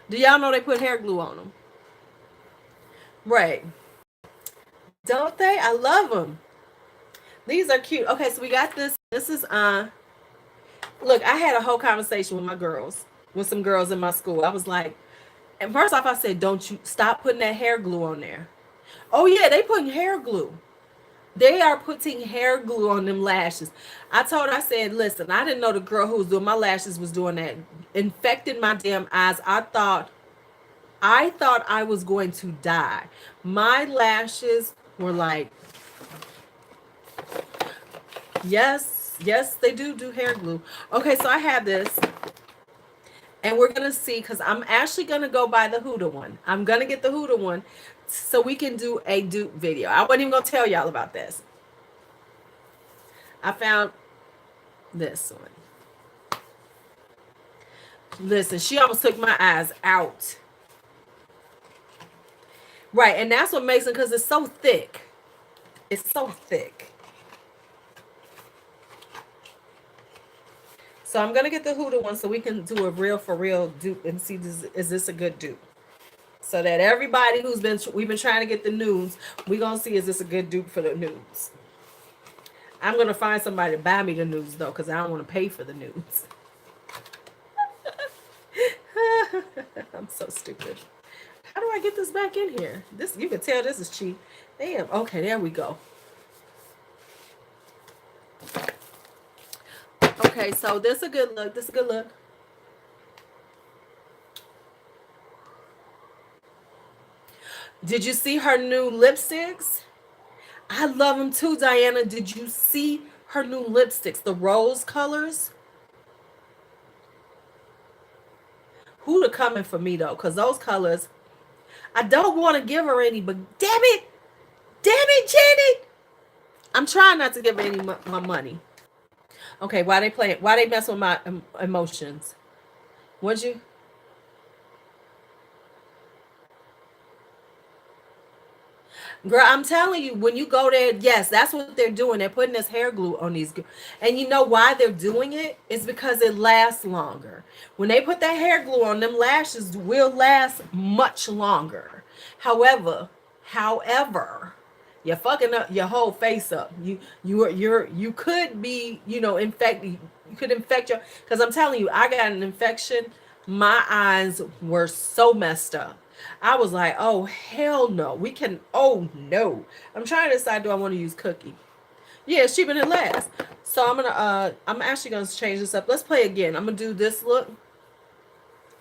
Do y'all know they put hair glue on them? Right. Don't they? I love them. These are cute. Okay, so we got this. This is look, I had a whole conversation with my girls, with some girls in my school. I was like, and first off, I said, don't you stop putting that hair glue on there. Oh yeah, they putting hair glue. They are putting hair glue on them lashes. I said, listen, I didn't know the girl who was doing my lashes was doing that. Infected my damn eyes. I thought I was going to die. My lashes were like, yes, they do hair glue. Okay, so I have this. And we're going to see, because I'm actually going to go buy the Huda one. I'm going to get the Huda one so we can do a dupe video. I wasn't even going to tell y'all about this. I found this one. Listen, she almost took my eyes out. Right, and that's what makes it, because it's so thick. It's so thick. So I'm going to get the Huda one so we can do a real for real dupe and see, is this a good dupe? So that everybody we've been trying to get the nudes, we're going to see, is this a good dupe for the nudes? I'm going to find somebody to buy me the nudes though, because I don't want to pay for the nudes. I'm so stupid. How do I get this back in here? This, you can tell this is cheap. Damn. Okay, there we go. Okay, so this is a good look. This is a good look. Did you see her new lipsticks? I love them too, Diana. Did you see her new lipsticks? The rose colors? Huda coming for me though, because those colors, I don't want to give her any, but damn it, Janet. I'm trying not to give her any my money. Okay, why they playing? Why they mess with my emotions? Would you? Girl, I'm telling you, when you go there, yes, that's what they're doing. They're putting this hair glue on these. And you know why they're doing it? It's because it lasts longer. When they put that hair glue on, them lashes will last much longer. However, you're fucking up your whole face up. You could be, infected. You could infect your, because I'm telling you, I got an infection. My eyes were so messed up. I was like, oh hell no. Oh no. I'm trying to decide, do I want to use cookie? Yeah, it's cheaper than last. So I'm actually gonna change this up. Let's play again. I'm gonna do this look.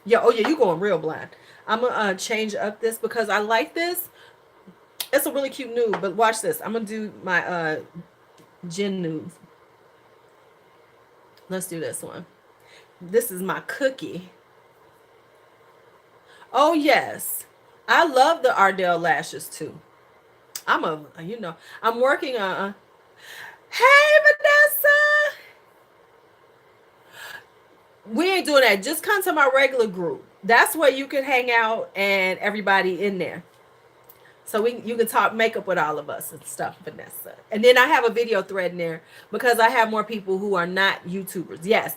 Yeah, oh yeah, you going real blind. I'm gonna change up this because I like this. It's a really cute nude, but watch this. I'm gonna do my gin nude. Let's do this one. This is my cookie. Oh yes, I love the Ardell lashes too. I'm working on. Hey Vanessa, we ain't doing that. Just come to my regular group. That's where you can hang out and everybody in there. So you can talk makeup with all of us and stuff, Vanessa. And then I have a video thread in there because I have more people who are not YouTubers. Yes.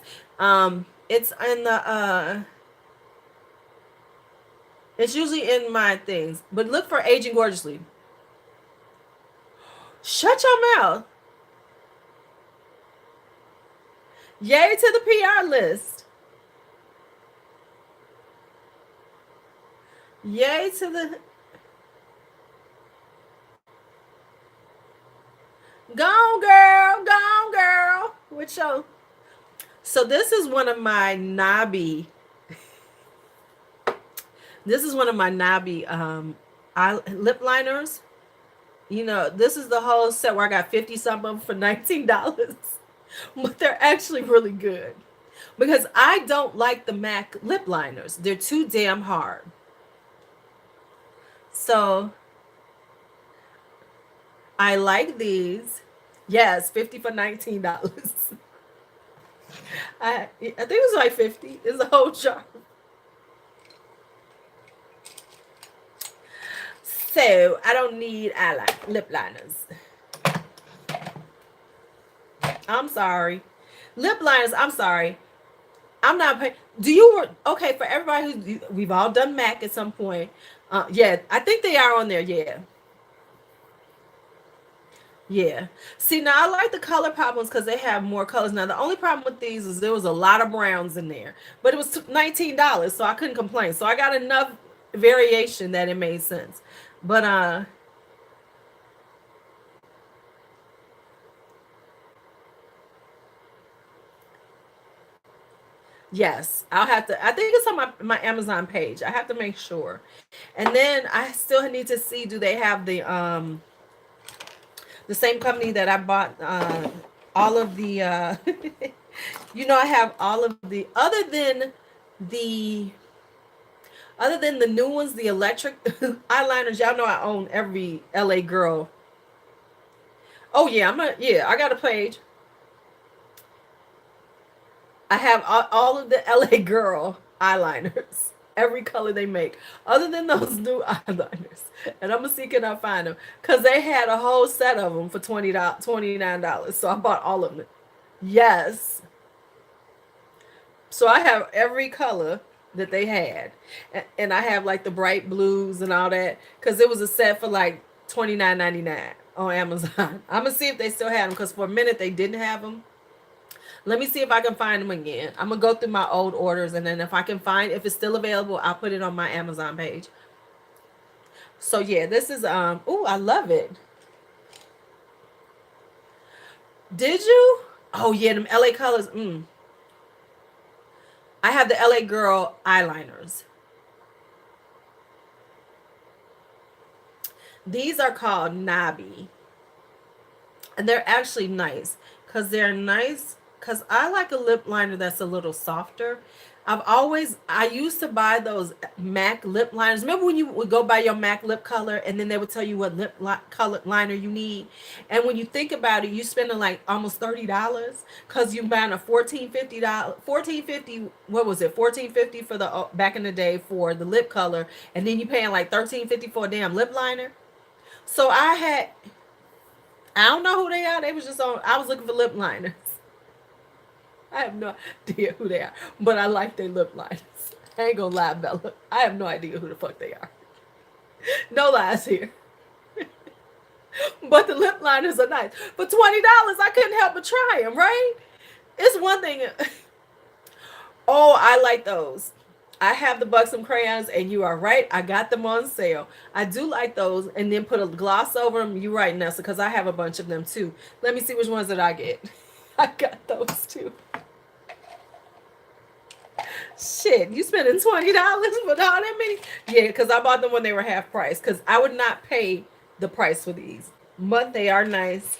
It's in the it's usually in my things. But look for Aging Gorgeously. Shut your mouth. Yay to the PR list. Yay to the gone girl, gone girl. With your so this is one of my knobby. This is one of my knobby lip liners. You know, this is the whole set where I got 50 something of them for $19. But they're actually really good. Because I don't like the MAC lip liners. They're too damn hard. So I like these. Yes, 50 for $19. I think it was like 50. It's a whole jar. So I don't need lip liners. I'm sorry. Lip liners, I'm sorry. I'm not paying. Do you okay for everybody who we've all done MAC at some point? Yeah, I think they are on there. Yeah, yeah. See, now I like the color pop ones because they have more colors. Now the only problem with these is there was a lot of browns in there, but it was $19, so I couldn't complain. So I got enough variation that it made sense. But yes, I'll have to. I think it's on my Amazon page. I have to make sure. And then I still need to see, do they have the same company that I bought all of the you know, I have all of the the other than the new ones, the electric eyeliners. Y'all know I own every LA girl. Oh yeah, I got a page. I have all of the LA girl eyeliners, every color they make, other than those new eyeliners. And I'm gonna see can I find them because they had a whole set of them for $29. So I bought all of them. Yes. So I have every color that they had, and I have like the bright blues and all that because it was a set for like $29.99 on Amazon. I'm gonna see if they still had them because for a minute they didn't have them. Let me see if I can find them again. I'm gonna go through my old orders, and then if I can find if it's still available, I'll put it on my Amazon page. So yeah, this is oh, I love it. Did you? Oh yeah, them LA colors. I have the LA girl eyeliners. These are called Nabi. And they're actually nice because they're nice because I like a lip liner that's a little softer. I used to buy those MAC lip liners. Remember when you would go buy your MAC lip color and then they would tell you what color liner you need? And when you think about it, you spending like almost $30 because you buying a $14.50, $14.50, what was it? $14.50 for the back in the day for the lip color, and then you paying like $13.50 for a damn lip liner. So I don't know who they are. They was just on. I was looking for lip liners. I have no idea who they are, but I like their lip liners. I ain't gonna lie, Bella. I have no idea who the fuck they are. No lies here. But the lip liners are nice. For $20, I couldn't help but try them, right? It's one thing. Oh, I like those. I have the Buxom crayons, and you are right. I got them on sale. I do like those, and then put a gloss over them. You're right, Nessa, because I have a bunch of them too. Let me see which ones that I get. I got those too. Shit, you spending $20 for all that many? Yeah, because I bought them when they were half price. Because I would not pay the price for these, but they are nice.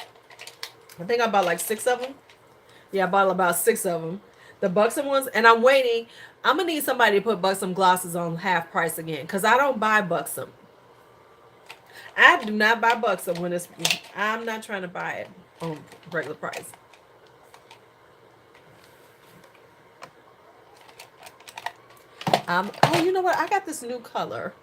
I think I bought like 6 of them. Yeah, I bought about 6 of them. The Buxom ones, and I'm waiting. I'm gonna need somebody to put Buxom glosses on half price again, because I don't buy Buxom. I do not buy Buxom when it's. I'm not trying to buy it on regular price. Oh, you know what? I got this new color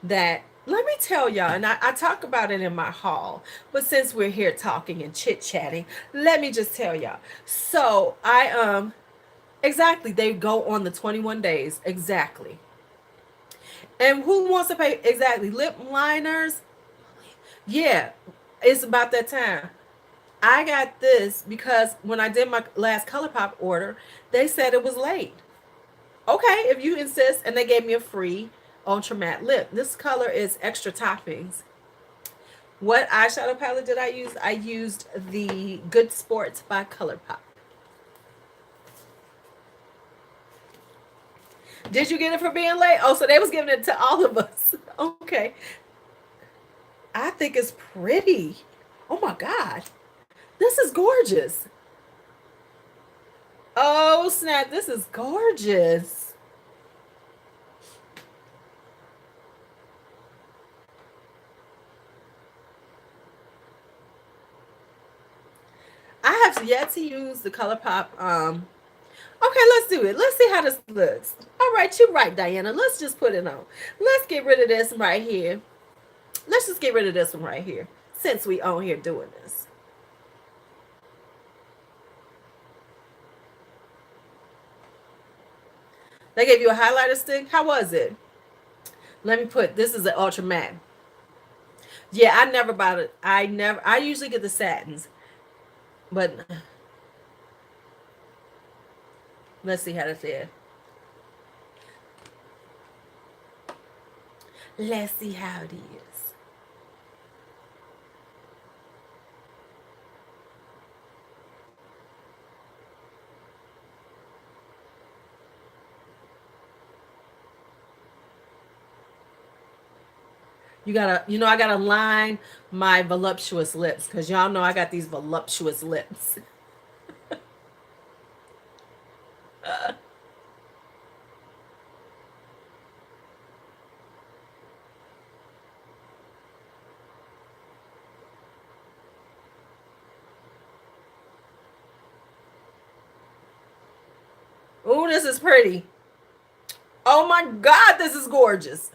that let me tell y'all, and I talk about it in my haul, but since we're here talking and chit chatting, let me just tell y'all. So exactly, they go on the 21 days exactly. And who wants to pay exactly lip liners? Yeah, it's about that time. I got this because when I did my last ColourPop order, they said it was late. Okay, if you insist, and they gave me a free ultra matte lip. This color is Extra Toppings. What eyeshadow palette did I use? I used the Good Sports by ColourPop. Did you get it for being late? Oh, so they was giving it to all of us. Okay. I think it's pretty. Oh my God. This is gorgeous. Oh snap, this is gorgeous. I have yet to use the ColourPop. Okay, let's do it. Let's see how this looks. All right, you're right, Diana. Let's just put it on. Let's get rid of this right here. Let's just get rid of this one right here. Since we on here doing this. They gave you a highlighter stick. How was it? Let me put this is an ultra matte. Yeah, I never bought it. I usually get the satins. But let's see how this is. Let's see how it is. I gotta line my voluptuous lips because y'all know I got these voluptuous lips. Oh, this is pretty. Oh my God, this is gorgeous.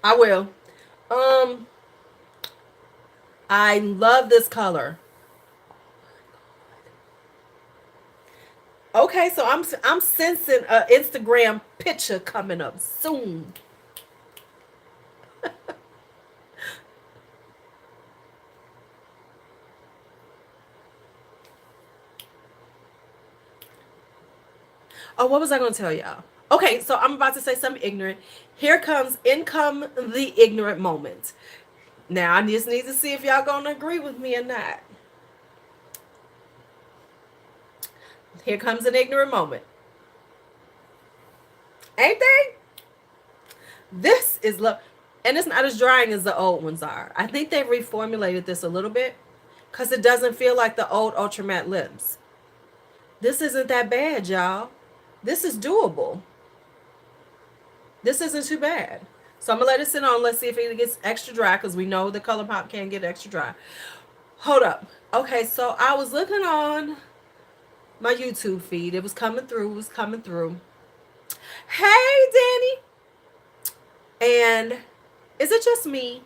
I will. Um, I love this color. Okay, so I'm sensing a Instagram picture coming up soon. Oh, what was I going to tell y'all? Okay, so I'm about to say something ignorant. Here comes in come the ignorant moment. Now I just need to see if y'all gonna agree with me or not. Here comes an ignorant moment. Ain't they? This is love. And it's not as drying as the old ones are. I think they've reformulated this a little bit because it doesn't feel like the old Ultra Matte lips. This isn't that bad, y'all. This is doable. This isn't too bad. So I'm gonna let it sit on. Let's see if it gets extra dry because we know the ColourPop can get extra dry. Hold up. Okay, so I was looking on my YouTube feed. It was coming through. It was coming through. Hey, Danny. And is it just me?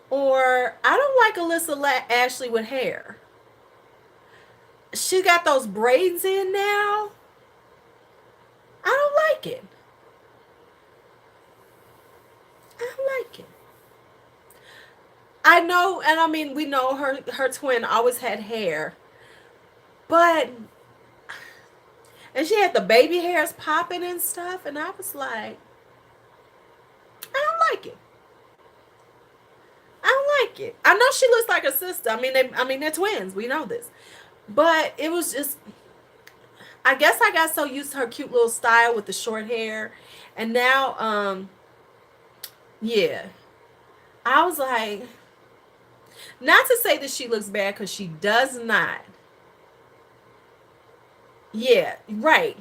Or I don't like Alyssa Ashley with hair. She got those braids in now. I don't like it. I don't like it. I know, and I mean, we know her twin always had hair, but and she had the baby hairs popping and stuff, and I was like, I don't like it. I don't like it. I know she looks like her sister. They're twins. We know this, but it was just. I guess I got so used to her cute little style with the short hair, and now, yeah, I was like, not to say that she looks bad because she does not. Yeah, right.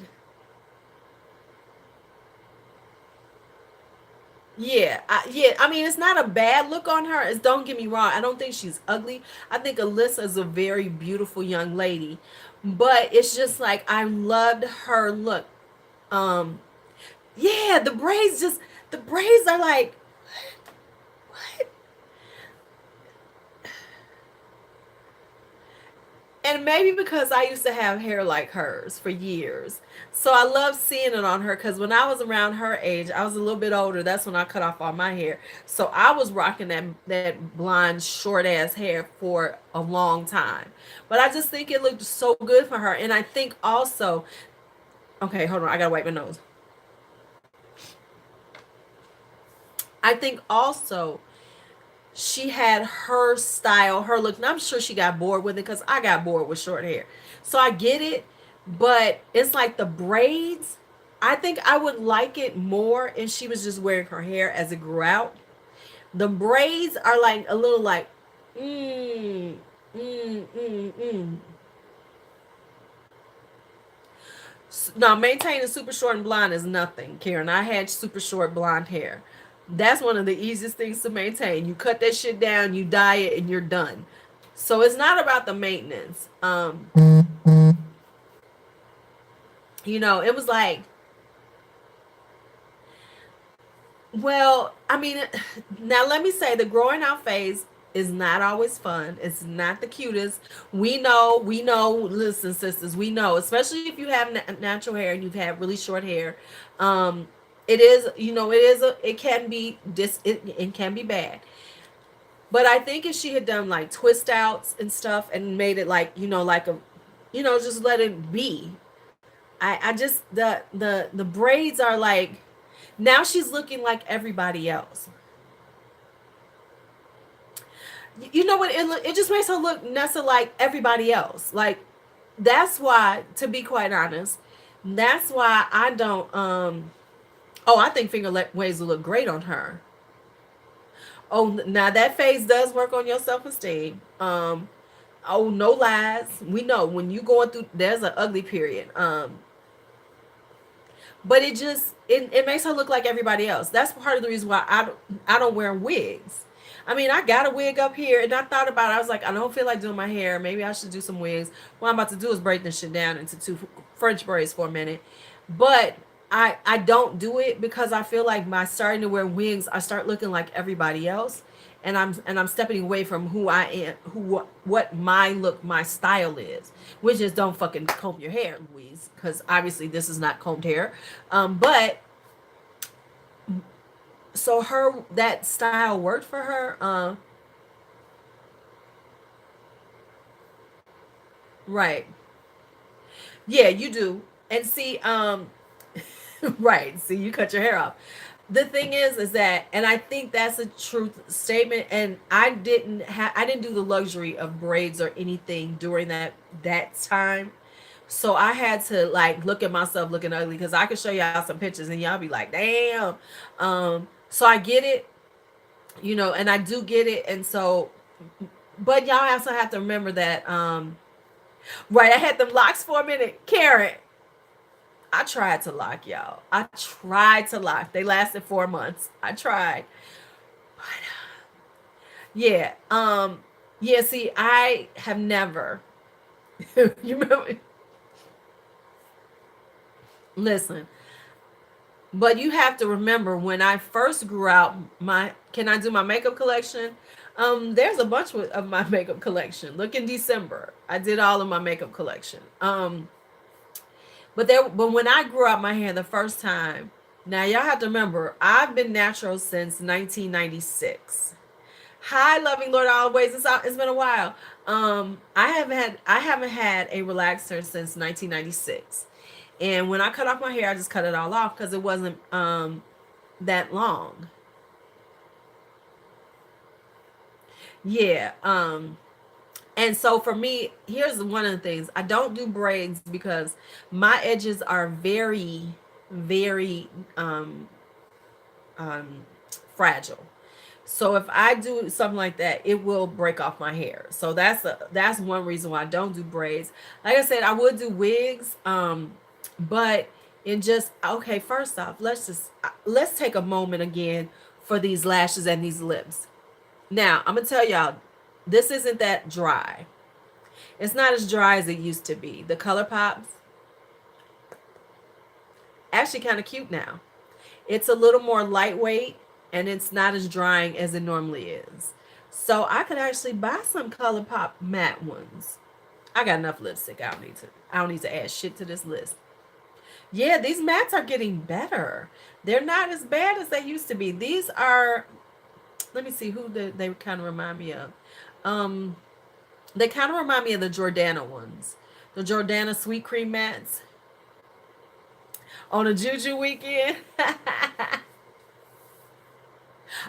Yeah. I mean, it's not a bad look on her. It's, don't get me wrong. I don't think she's ugly. I think Alyssa is a very beautiful young lady, but it's just like I loved her look. Um, yeah, the braids are like, what? And maybe because I used to have hair like hers for years. So I love seeing it on her because when I was around her age, I was a little bit older. That's when I cut off all my hair. So I was rocking that blonde short ass hair for a long time. But I just think it looked so good for her. And I think also, okay, hold on, I gotta wipe my nose. I think also she had her style, her look. And I'm sure she got bored with it because I got bored with short hair. So I get it, but it's like the braids. I think I would like it more if she was just wearing her hair as it grew out. The braids are like a little like, mm, mm. Now, maintaining super short and blonde is nothing, Karen. I had super short blonde hair. That's one of the easiest things to maintain. You cut that shit down, you dye it, and you're done. So it's not about the maintenance. It was like, well, I mean, now let me say the growing out phase is not always fun. It's not the cutest. We know, listen, sisters, we know, especially if you have natural hair and you've had really short hair. Um, it is, it can be it can be bad. But I think if she had done like twist outs and stuff and made it like, like just let it be. I just the braids are like, now she's looking like everybody else. You know what? It just makes her look Nessa like everybody else. Like, that's why, to be quite honest, that's why I don't. Oh, I think finger waves will look great on her. Oh, now that phase does work on your self esteem. Oh, no lies. We know when you going through, there's an ugly period. But it makes her look like everybody else. That's part of the reason why I don't wear wigs. I mean, I got a wig up here, and I thought about it. I was like, I don't feel like doing my hair. Maybe I should do some wigs. What I'm about to do is break this shit down into two French braids for a minute. But I don't do it because I feel like by starting to wear wigs, I start looking like everybody else, and I'm stepping away from who I am, what my look, my style is, which is don't fucking comb your hair, Louise, because obviously this is not combed hair. But so her that style worked for her. Right. Yeah, you do. And see, right. See, you cut your hair off. The thing is that, and I think that's a truth statement. And I didn't do the luxury of braids or anything during that time. So I had to like look at myself looking ugly because I could show y'all some pictures and y'all be like, damn. So I get it, and I do get it. And so, but y'all also have to remember that, right, I had them locks for a minute. Karen, I tried to lock, y'all. I tried to lock. They lasted 4 months. I tried. But yeah. Yeah, see, I have never you remember, listen, but you have to remember when I first grew out my can I do my makeup collection? There's a bunch of my makeup collection. Look in December. I did all of my makeup collection. But when I grew out my hair the first time, now y'all have to remember, I've been natural since 1996. Hi, loving Lord always. It's been a while. I haven't had a relaxer since 1996. And when I cut off my hair, I just cut it all off because it wasn't that long. Yeah. And so for me, here's one of the things. I don't do braids because my edges are very, very um, fragile. So if I do something like that, it will break off my hair. So that's one reason why I don't do braids. Like I said, I would do wigs, but in just okay. First off, let's take a moment again for these lashes and these lips. Now I'm gonna tell y'all, this isn't that dry. It's not as dry as it used to be. The color pops, Actually kind of cute now. It's a little more lightweight and it's not as drying as it normally is. So I could actually buy some ColourPop matte ones. I got enough lipstick. I don't need to add shit to this list. Yeah, these mattes are getting better. They're not as bad as they used to be. These are, let me see they kind of remind me of. Um they kind of remind me of the Jordana ones. The Jordana sweet cream mattes on a Juju weekend.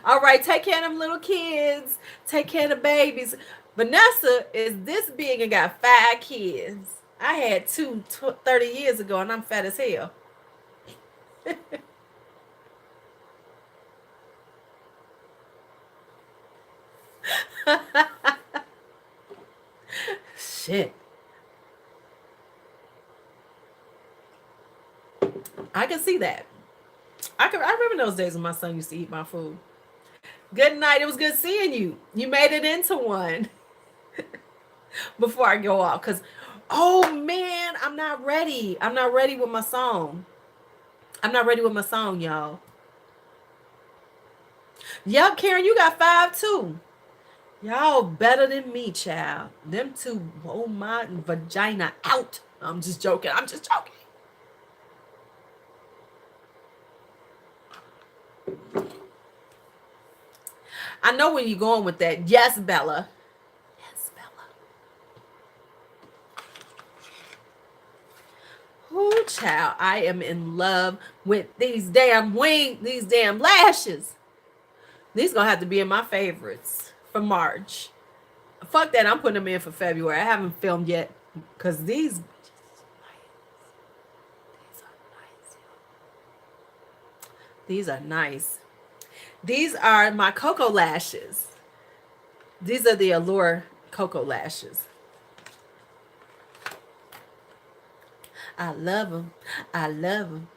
All right, take care of them little kids. Take care of the babies. Vanessa is this big and got 5 kids. I had 30 years ago, and I'm fat as hell. Shit. I can see that. I remember those days when my son used to eat my food. Good night. It was good seeing you. You made it into one before I go out. Cause oh man, I'm not ready. I'm not ready with my song. I'm not ready with my song, y'all. Yep, Karen, you got 5 too. Y'all better than me, child. Them two, oh my vagina out. I'm just joking. I'm just joking. I know where you're going with that. Yes, Bella. Yes, Bella. Oh, child, I am in love with these damn wings, these damn lashes. These gonna have to be in my favorites for March. Fuck that, I'm putting them in for February. I haven't filmed yet because these are nice. These are my Cocoa lashes. These are the Allure Cocoa lashes. I love them. I love them.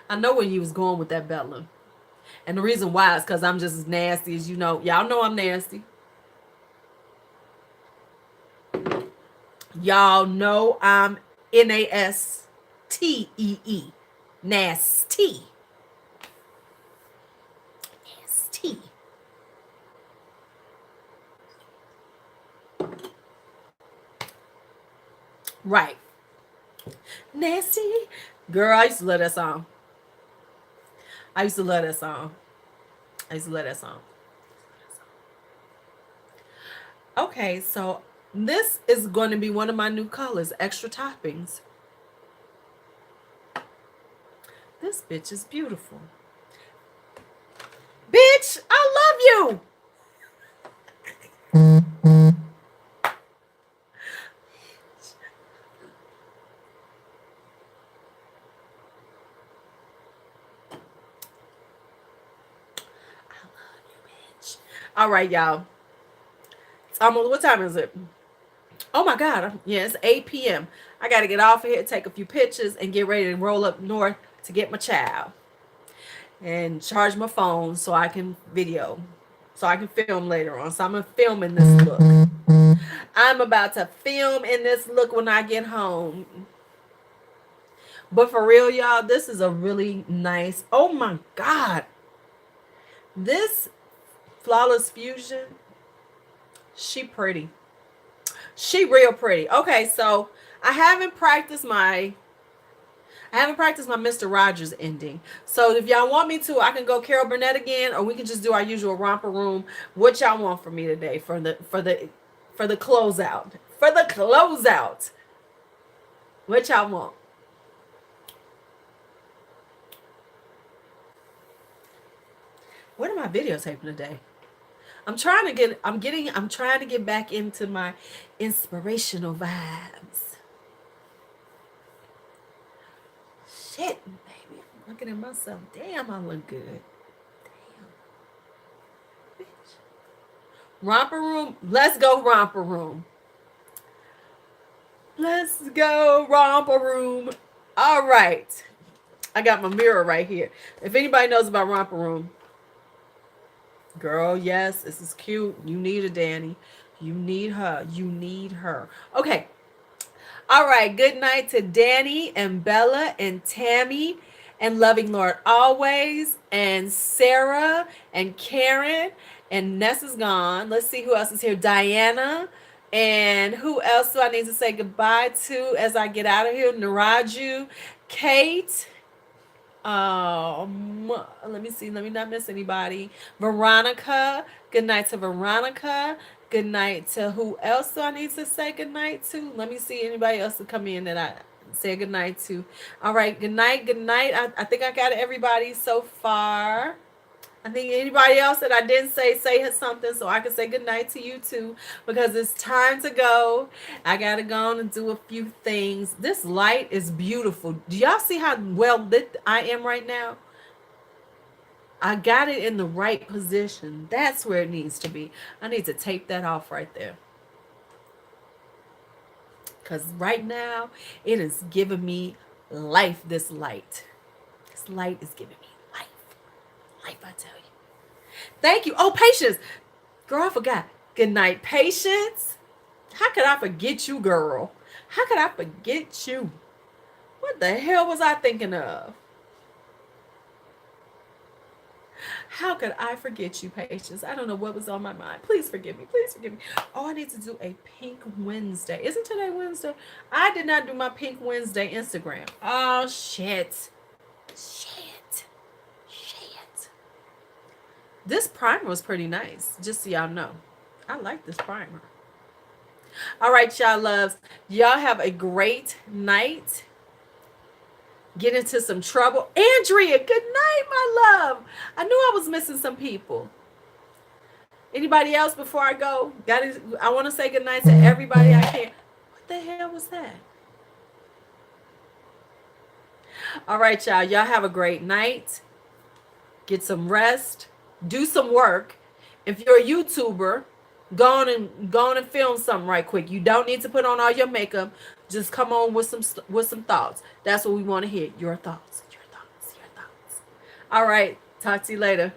I know where you was going with that, Bella. And the reason why is because I'm just as nasty as you know. Y'all know I'm nasty. Y'all know I'm Nastee. Nasty. Nasty. Right. Nasty. Girl, I used to love that song. I used to love that song. I used to love that song. Okay, so this is going to be one of my new colors, extra toppings. This bitch is beautiful. Bitch, I love you. All right, y'all. It's almost, what time is it? Oh my God. Yeah, it's 8 p.m. I got to get off of here, take a few pictures, and get ready to roll up north to get my child. And charge my phone so I can video. So I can film later on. So I'm going to film in this look. I'm about to film in this look when I get home. But for real, y'all, this is a really nice. Oh my God. This Flawless Fusion, she pretty. She real pretty. Okay, so I haven't practiced my Mr. Rogers ending. So if y'all want me to, I can go Carol Burnett again, or we can just do our usual romper room. What y'all want from me today for the closeout? For the closeout. What y'all want? What am I videotaping today? I'm trying to get back into my inspirational vibes. Shit, baby. I'm looking at myself. Damn, I look good. Damn. Bitch. Romper room. Let's go romper room. Let's go romper room. All right. I got my mirror right here. If anybody knows about romper room, girl, yes, this is cute. You need her, Danny. You need her. You need her. Okay. All right. Good night to Danny and Bella and Tammy and Loving Lord Always and Sarah and Karen and Nessa's gone. Let's see who else is here. Diana. And who else do I need to say goodbye to as I get out of here? Naraju, Kate. Let me see. Let me not miss anybody. Veronica. Good night to Veronica. Good night to who else do I need to say good night to? Let me see anybody else to come in that I say good night to. All right. Good night. Good night. I think I got everybody so far. I think anybody else that I didn't say something so I can say goodnight to you too because it's time to go. I gotta go on and do a few things. This light is beautiful. Do y'all see how well lit I am right now? I got it in the right position. That's where it needs to be. I need to tape that off right there. Because right now it is giving me life, this light. This light is giving me life. Life, I tell you. Thank you. Oh, Patience. Girl, I forgot. Good night, Patience. How could I forget you, girl? How could I forget you? What the hell was I thinking of? How could I forget you, Patience? I don't know what was on my mind. Please forgive me. Please forgive me. Oh, I need to do a Pink Wednesday. Isn't today Wednesday? I did not do my Pink Wednesday Instagram. Oh, shit. Shit. Shit. This primer was pretty nice, just so y'all know. I like this primer. All right, y'all loves. Y'all have a great night. Get into some trouble. Andrea, good night, my love. I knew I was missing some people. Anybody else before I go? I want to say good night to everybody I can. What the hell was that? All right, y'all. Y'all have a great night. Get some rest. Do some work. If you're a YouTuber, go on and film something right quick. You don't need to put on all your makeup. Just come on with some thoughts. That's what we want to hear. Your thoughts. Your thoughts. Your thoughts. All right. Talk to you later.